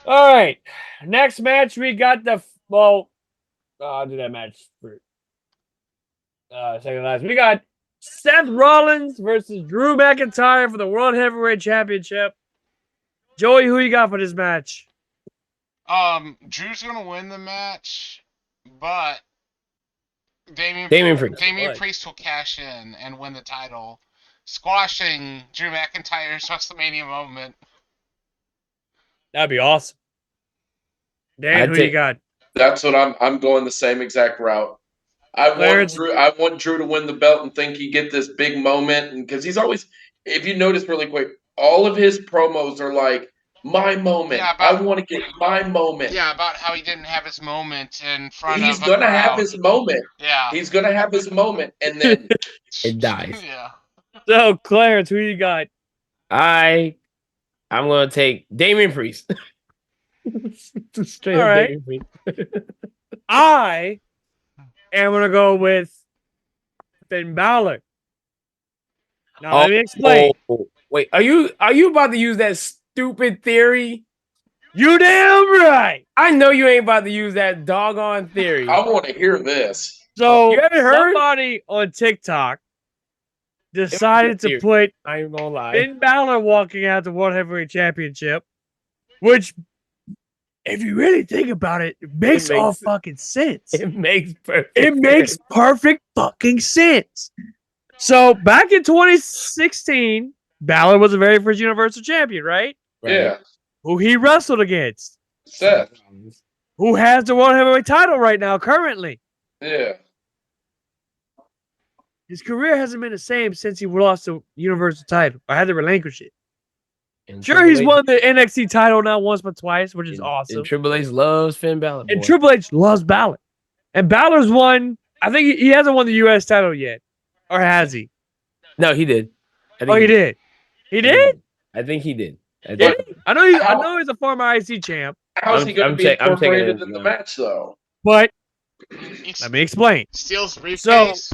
All right, next match we got I'll do that match for second last. We got Seth Rollins versus Drew McIntyre for the World Heavyweight Championship. Joey, who you got for this match? Drew's gonna win the match, but Damian Priest will cash in and win the title, squashing Drew McIntyre's WrestleMania moment. That'd be awesome. Dan, who you got? That's what I'm going the same exact route. I want Drew to win the belt and think he get this big moment, and because he's always, if you notice really quick, all of his promos are like my moment. Yeah, I want to get my moment. Yeah, about how he didn't have his moment in front He's of gonna have his moment. Yeah, he's gonna have his moment, and then it dies. Yeah. So Clarence, who you got? I'm gonna take Damian Priest. Straight up Damian Priest. I am gonna go with Finn Balor. Now let me explain. Wait, are you about to use that stupid theory? You damn right. I know you ain't about to use that doggone theory. I want to hear this. So you haven't heard? Somebody on TikTok decided to put I ain't gonna lie. Finn Balor walking out the World Heavyweight Championship, which, if you really think about it, it makes all fucking sense. It makes perfect. It makes perfect fucking sense. So back in 2016, Balor was the very first Universal Champion, right? Yeah. Who he wrestled against? Seth. Who has the World Heavyweight title right now, currently? Yeah. His career hasn't been the same since he lost the Universal title. I had to relinquish it. Sure, he's won the NXT title now once but twice, which is awesome. And Triple H loves Finn Balor. And Triple H loves Balor. And Balor's won, I think he hasn't won the U.S. title yet. Or has he? No, he did. He did? He did? I think he did. I know he's a former IC champ. How's he going to be incorporated in the match, though? But let me explain. Steals briefcase.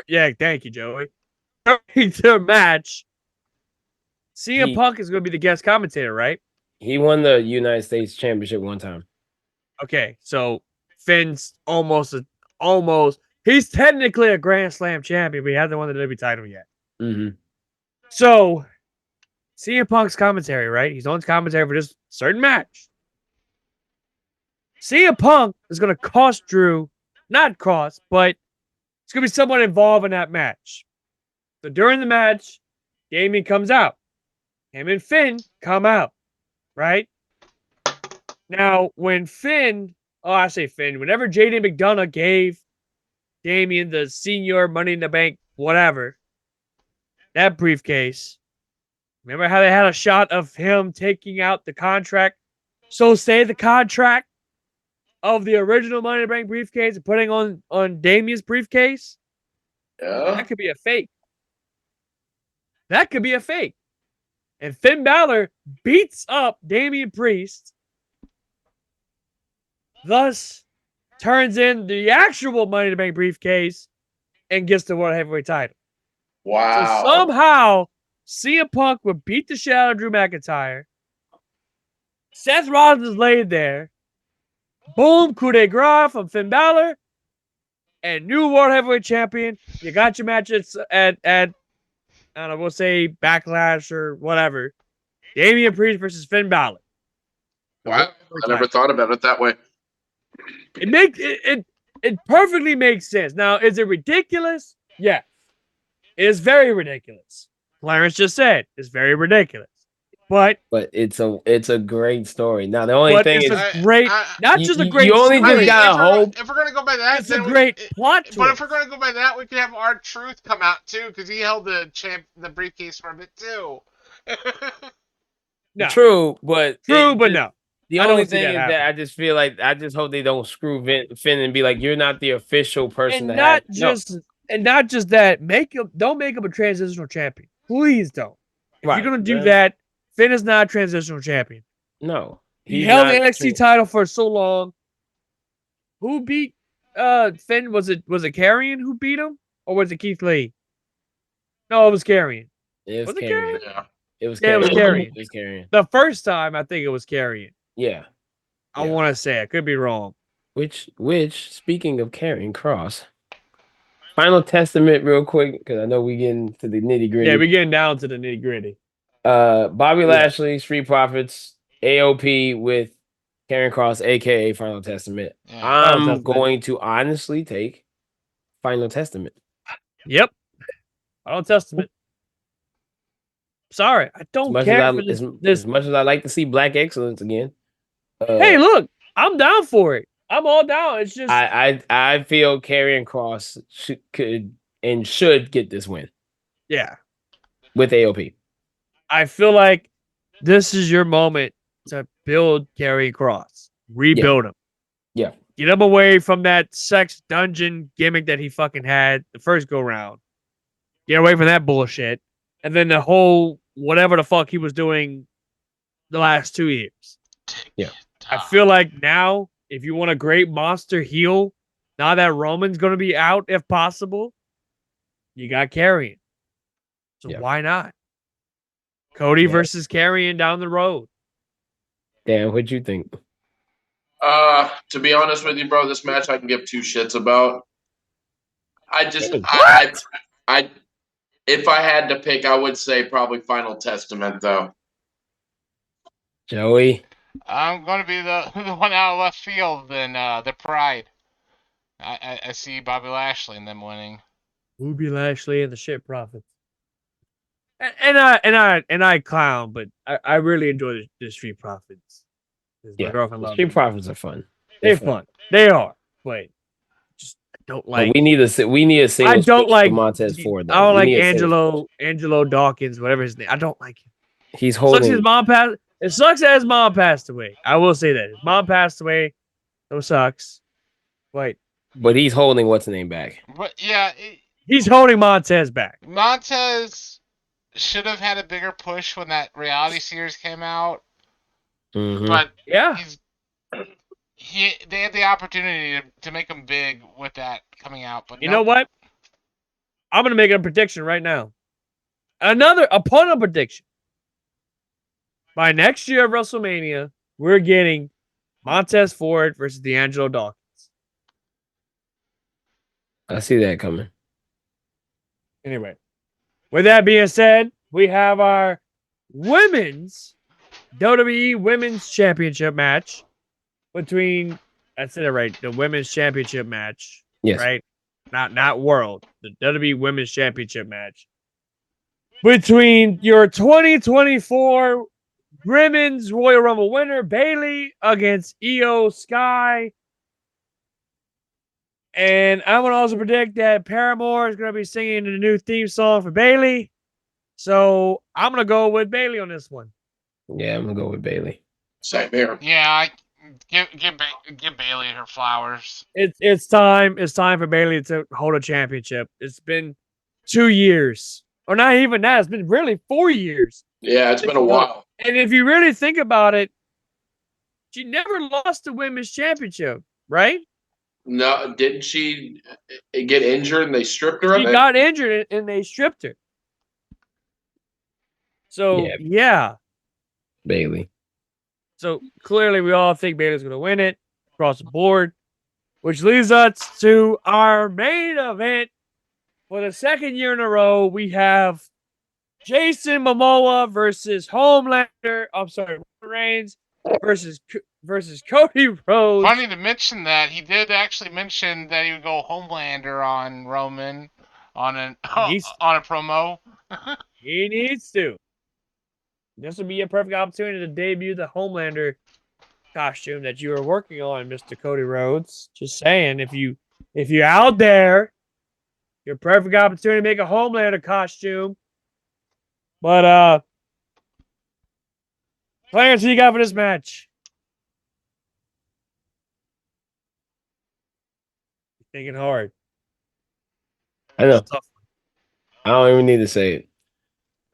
Yeah, thank you, Joey. During the match, CM Punk is going to be the guest commentator, right? He won the United States Championship one time. Okay, so Finn's almost. He's technically a Grand Slam champion, but he hasn't won the WWE title yet. Mm-hmm. So, CM Punk's commentary, right? He's on commentary for this certain match. CM Punk is going to cost Drew, not cost, but it's going to be someone involved in that match. So during the match, Damien comes out. Him and Finn come out, right? Now, whenever JD McDonough gave Damien the senior Money in the Bank, whatever, that briefcase, remember how they had a shot of him taking out the contract? So say the contract of the original Money in the Bank briefcase and putting on Damien's briefcase? Yeah. That could be a fake. That could be a fake. And Finn Balor beats up Damian Priest, thus turns in the actual Money in the Bank briefcase and gets the World Heavyweight title. Wow. So somehow, CM Punk would beat the shit out of Drew McIntyre. Seth Rollins is laid there. Boom, coup de grace from Finn Balor. And new World Heavyweight Champion. You got your matches at I don't know, we'll say Backlash or whatever. Damian Priest versus Finn Balor. Wow. I never thought about it that way. It perfectly makes sense. Now, is it ridiculous? Yeah. It is very ridiculous. Clarence just said it's very ridiculous. But it's a great story. Now the only thing is not just a great you only story. just gotta hope. If we're gonna go by that, it's a great plot twist. But if we're gonna go by that, we could have R-Truth come out too, because he held the briefcase for a bit too. No. True, but no. The I only don't see thing that is that happen. I just feel like I just hope they don't screw Finn and be like, you're not the official person And to have. not just that. Don't make him a transitional champion. Please don't. If you're Right, gonna do man. that, Finn is not a transitional champion. No, He he's held the not. NXT title for so long. Who beat Finn? Was it Karrion who beat him? Or was it Keith Lee? No, it was Karrion. It was Was it carrying. Karrion? Yeah. It was Yeah, it was carrying. Karrion. It was carrying. The first time I think it was Karrion. Yeah. I Yeah. want to say I could be wrong. Which speaking of carrying cross, final testament real quick because I know we getting to the nitty gritty. Yeah, we're getting down to the nitty gritty. Bobby Lashley, Street Profits, AOP with Karen Cross, aka Final Testament. Yeah. Final I'm Testament. going to honestly take Final Testament. Yep. Final Testament. Sorry, I don't care for this. As much as I like to see Black Excellence again. Hey, look, I'm down for it. I'm all down. It's just I feel Karrion Cross should get this win yeah. with AOP. I feel like this is your moment to build Karrion Cross, rebuild him. Yeah. Get him away from that sex dungeon gimmick that he fucking had the first go round. Get away from that bullshit. And then the whole whatever the fuck he was doing the last 2 years. Yeah. I feel like now, if you want a great monster heel, now that Roman's going to be out if possible, you got Karrion. So why not? Cody versus Karrion down the road. Dan, what'd you think? To be honest with you, bro, this match I can give two shits about. If I had to pick, I would say probably Final Testament, though. Joey? I'm going to be the one out of left field, then the Pride. I see Bobby Lashley and them winning. Bobby Lashley and the Shit Profits. And I clown, but I really enjoy the Street Profits. Yeah, my girlfriend loves Street them. Profits are fun. They're fun. They are. But just I don't like. But we need a single. I don't like Montez Ford. I don't like Angelo Dawkins, whatever his name. I don't like him. He's holding. His mom passed. It sucks that his mom passed away. I will say that his mom passed away. So it sucks. But he's holding what's the name back. But yeah, he's holding Montez back. Montez should have had a bigger push when that reality series came out. Mm-hmm. But yeah, they had the opportunity to make him big with that coming out. But you know what? I'm gonna make a prediction right now. A pun prediction. By next year at WrestleMania, we're getting Montez Ford versus D'Angelo Dawkins. I see that coming. Anyway, with that being said, we have our women's WWE Women's Championship match between. I said it right. The Women's Championship match. Yes. Right. Not World. The WWE Women's Championship match between your 2024 Women's Royal Rumble winner Bayley against Io Sky. And I'm going to also predict that Paramore is going to be singing the new theme song for Bayley. So I'm going to go with Bayley on this one. Yeah, I'm going to go with Bayley. Same here. Yeah, give Bayley her flowers. It's time. It's time for Bayley to hold a championship. It's been 2 years. Or not even that. It's been really 4 years. Yeah, it's been a while. And if you really think about it, she never lost the women's championship, right? No, didn't she get injured and they stripped her? She got injured and they stripped her. So, yeah. Bayley. So, clearly we all think Bayley's going to win it across the board, which leads us to our main event. For the second year in a row, we have Jason Momoa versus Homelander. I'm sorry, Reigns versus Cody Rhodes. Funny to mention that he did actually mention that he would go Homelander on Roman on a promo. He needs to. This would be a perfect opportunity to debut the Homelander costume that you are working on, Mr. Cody Rhodes. Just saying, if you're out there, your perfect opportunity to make a Homelander costume. But Clarence, who you got for this match? Thinking hard. I know. Tough. I don't even need to say it.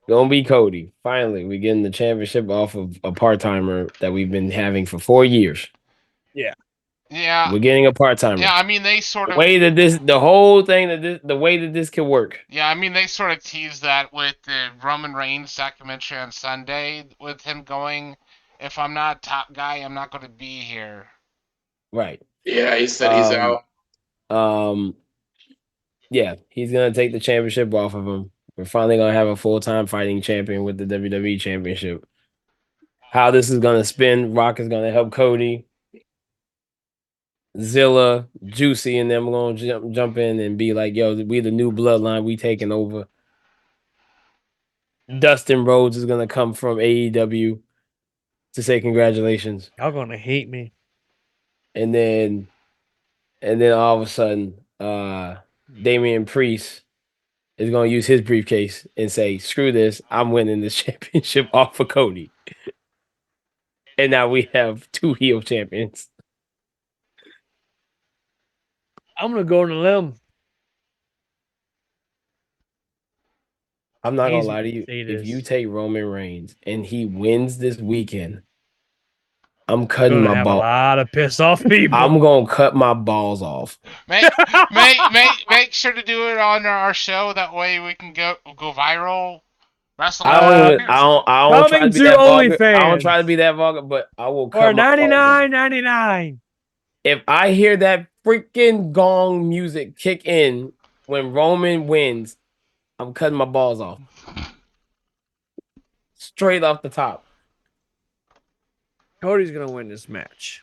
Gonna be Cody. Finally, we're getting the championship off of a part-timer that we've been having for 4 years. Yeah. Yeah. We're getting a part-timer. Yeah, I mean they sort The of way that the way that this could work. Yeah, I mean they sort of teased that with the Roman Reigns documentary on Sunday with him going, if I'm not a top guy, I'm not going to be here. Right. Yeah, he said he's out. Yeah, he's gonna take the championship off of him. We're finally gonna have a full-time fighting champion with the WWE championship. How this is gonna spin, Rock is gonna help Cody. Zilla, Juicy, and them gonna jump in and be like, yo, we the new bloodline, we taking over. Dustin Rhodes is gonna come from AEW to say congratulations. Y'all gonna hate me. And then all of a sudden, Damian Priest is gonna use his briefcase and say, screw this, I'm winning this championship off of Cody. And now we have 2 heel champions. I'm gonna go on a limb. I'm not gonna Easy lie to to you. say If this. you take Roman Reigns and he wins this weekend, I'm You're cutting gonna my have a ball. lot of pissed off people. I'm gonna cut my balls off. Make sure to do it on our show. That way we can go viral. I don't try to Coming be to that vulgar. I don't OnlyFans try to be that vulgar, but I will for cut my balls off. $99.99. If I hear that freaking gong music kick in when Roman wins, I'm cutting my balls off. Straight off the top. Cody's gonna win this match.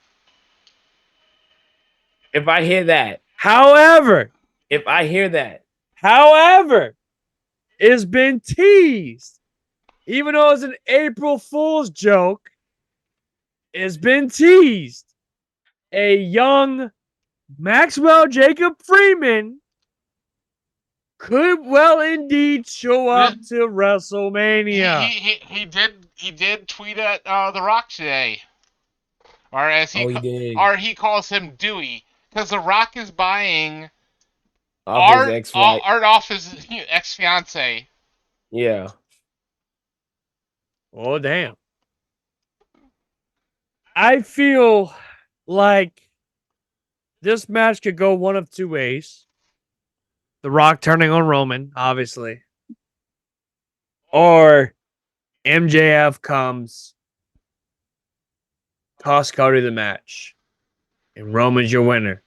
If I hear that, However, it's been teased. Even though it's an April Fool's joke, it's been teased. A young Maxwell Jacob Freeman could well indeed show up to WrestleMania. He did tweet at The Rock today, or as he did. or he calls him Dewey, because The Rock is buying Off his ex-wife. art off his ex-fiance. Yeah. Oh, damn. I feel like this match could go one of two ways. The Rock turning on Roman, obviously. Or MJF comes, costs Cody the match, and Roman's your winner.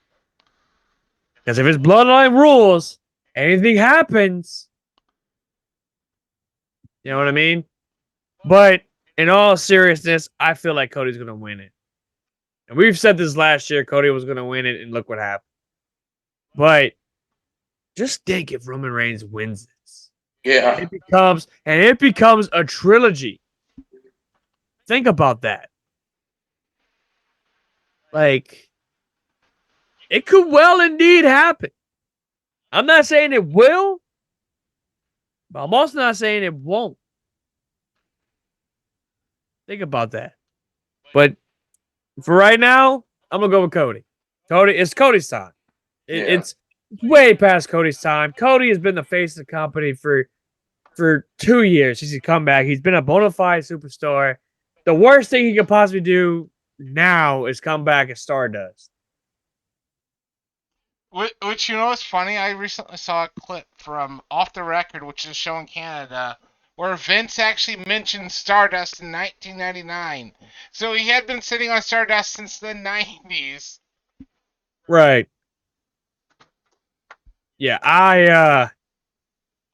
Because if it's bloodline rules, anything happens. You know what I mean? But in all seriousness, I feel like Cody's going to win it. And we've said this last year, Cody was going to win it, and look what happened. But just think if Roman Reigns wins this. Yeah. It becomes a trilogy. Think about that. Like, it could well indeed happen. I'm not saying it will, but I'm also not saying it won't. Think about that. But for right now, I'm going to go with Cody. It's Cody's time. It's way past Cody's time. Cody has been the face of the company for 2 years since he's come back. He's been a bona fide superstar. The worst thing he could possibly do now is come back as Stardust. Which, you know, is funny. I recently saw a clip from Off the Record, which is a show in Canada, where Vince actually mentioned Stardust in 1999. So he had been sitting on Stardust since the 90s. Right. Yeah,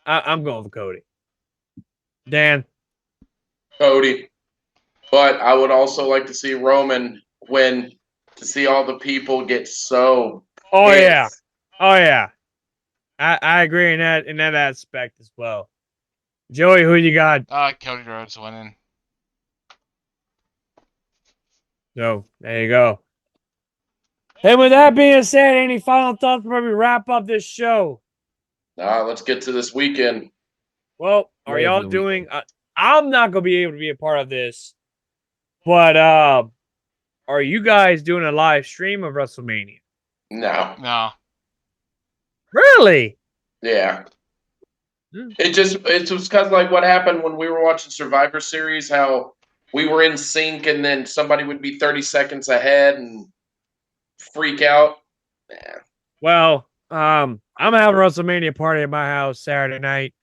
I'm going for Cody. Dan? Cody. But I would also like to see Roman win, to see all the people get so Oh pissed. yeah. Oh yeah. I agree in that aspect as well. Joey, who you got? Cody Rhodes winning. So there you go. And with that being said, any final thoughts before we wrap up this show? Let's get to this weekend. Well, are y'all doing? I'm not gonna be able to be a part of this. But are you guys doing a live stream of WrestleMania? No. Really? Yeah. It was because like what happened when we were watching Survivor Series, how we were in sync and then somebody would be 30 seconds ahead and freak out. Yeah. Well, I'm having a WrestleMania party at my house Saturday night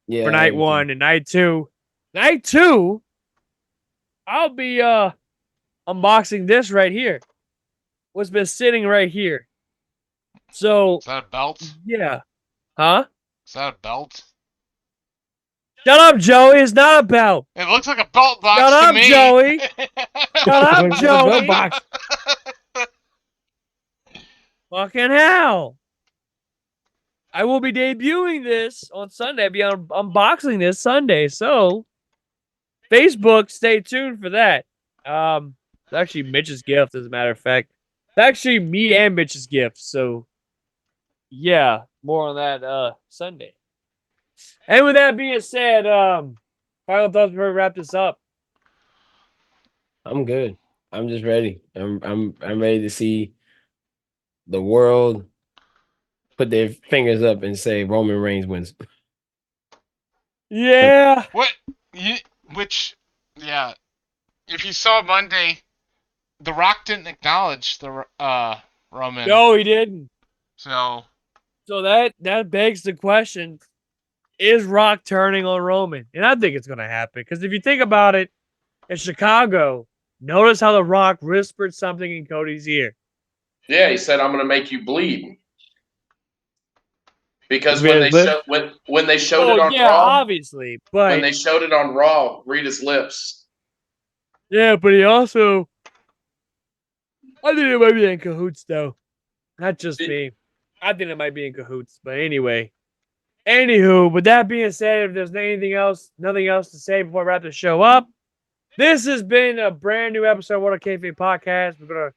for night one and night two. Night two, I'll be unboxing this right here. What's been sitting right here. So Is that a belt? yeah. Huh? Is that a belt? Shut up, Joey. It's not a belt. It looks like a belt box Shut to up, me. Joey. Shut up, Belt Joey. box. Fucking hell. I will be debuting this on Sunday. I'll be unboxing this Sunday. So, Facebook, stay tuned for that. It's actually Mitch's gift, as a matter of fact. It's actually me and Mitch's gift. So, yeah, more on that Sunday. And with that being said, final thoughts before we wrap this up. I'm good. I'm just ready. I'm ready to see the world put their fingers up and say Roman Reigns wins. Yeah. Yeah. If you saw Monday, The Rock didn't acknowledge the Roman. No, he didn't. So that begs the question, is Rock turning on Roman? And I think it's going to happen. Because if you think about it, in Chicago, notice how The Rock whispered something in Cody's ear. Yeah, he said, "I'm going to make you bleed." Because when they showed it on Raw, obviously, but when they showed it on Raw, read his lips. Yeah, but he also, I think it might be in cahoots though, not just me. I think it might be in cahoots. But anyway, with that being said, if there's nothing else to say before I wrap the show up, this has been a brand new episode of What a Kayfabe Podcast. We're gonna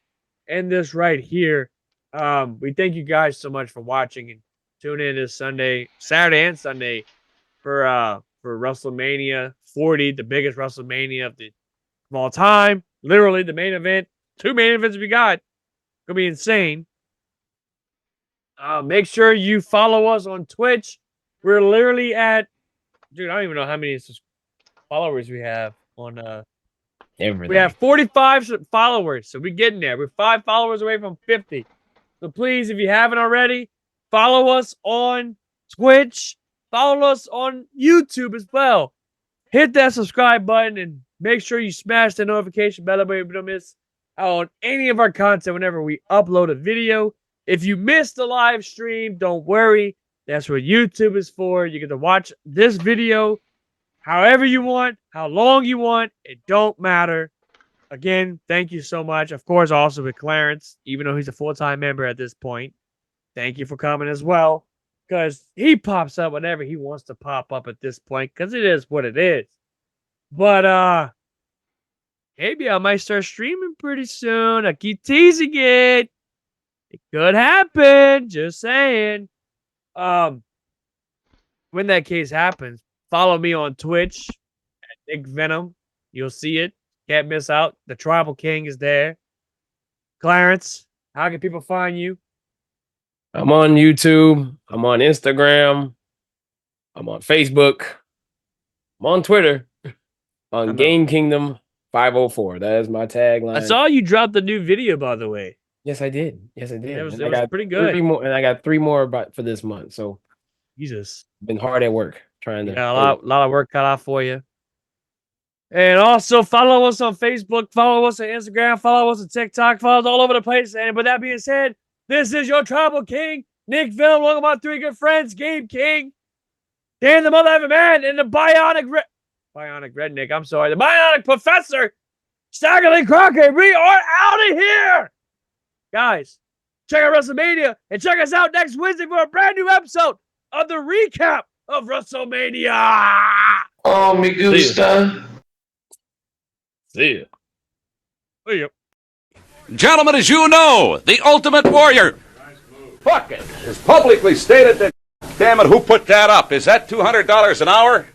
end this right here. We thank you guys so much for watching and tune in this Saturday and Sunday for WrestleMania 40, the biggest WrestleMania of all time. Literally the main event. 2 main events we got. Gonna be insane. Make sure you follow us on Twitch. We're literally at, dude, I don't even know how many followers we have on Everything. We have 45 followers, so we're getting there. We're 5 followers away from 50. So please, if you haven't already, follow us on Twitch. Follow us on YouTube as well. Hit that subscribe button and make sure you smash the notification bell so you don't miss out on any of our content whenever we upload a video. If you missed the live stream, don't worry. That's what YouTube is for. You get to watch this video however you want, how long you want. It don't matter. Again, thank you so much. Of course, also with Clarence, even though he's a full-time member at this point. Thank you for coming as well. Because he pops up whenever he wants to pop up at this point. Because it is what it is. But, maybe I might start streaming pretty soon. I keep teasing it. It could happen. Just saying. When that case happens, follow me on Twitch at Nick Venom. You'll see it. Can't miss out. The Tribal King is there. Clarence, how can people find you? I'm on YouTube. I'm on Instagram. I'm on Facebook. I'm on Twitter. On Game Kingdom 504. That is my tagline. I saw you drop the new video, by the way. Yes, I did. It was pretty good. 3 more, and I got 3 more for this month. So, Jesus, been hard at work trying to. Yeah, a lot of work cut out for you. And also follow us on Facebook, follow us on Instagram, follow us on TikTok, follow us all over the place. And with that being said, this is your Tribal King, Nick Venom, along with my 3 good friends, Game King, Dan the Mother of a Man, and the Bionic Redneck. I'm sorry, the Bionic Professor, Staggerly Crockett. We are out of here. Guys, check out WrestleMania and check us out next Wednesday for a brand new episode of the recap of WrestleMania. Oh, me gusta. See ya. See ya. Gentlemen, as you know, the Ultimate Warrior. Fuck it. It's publicly stated that. Damn it, who put that up? Is that $200 an hour?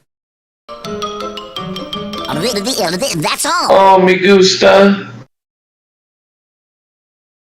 I'm That's all. Oh, me gusta.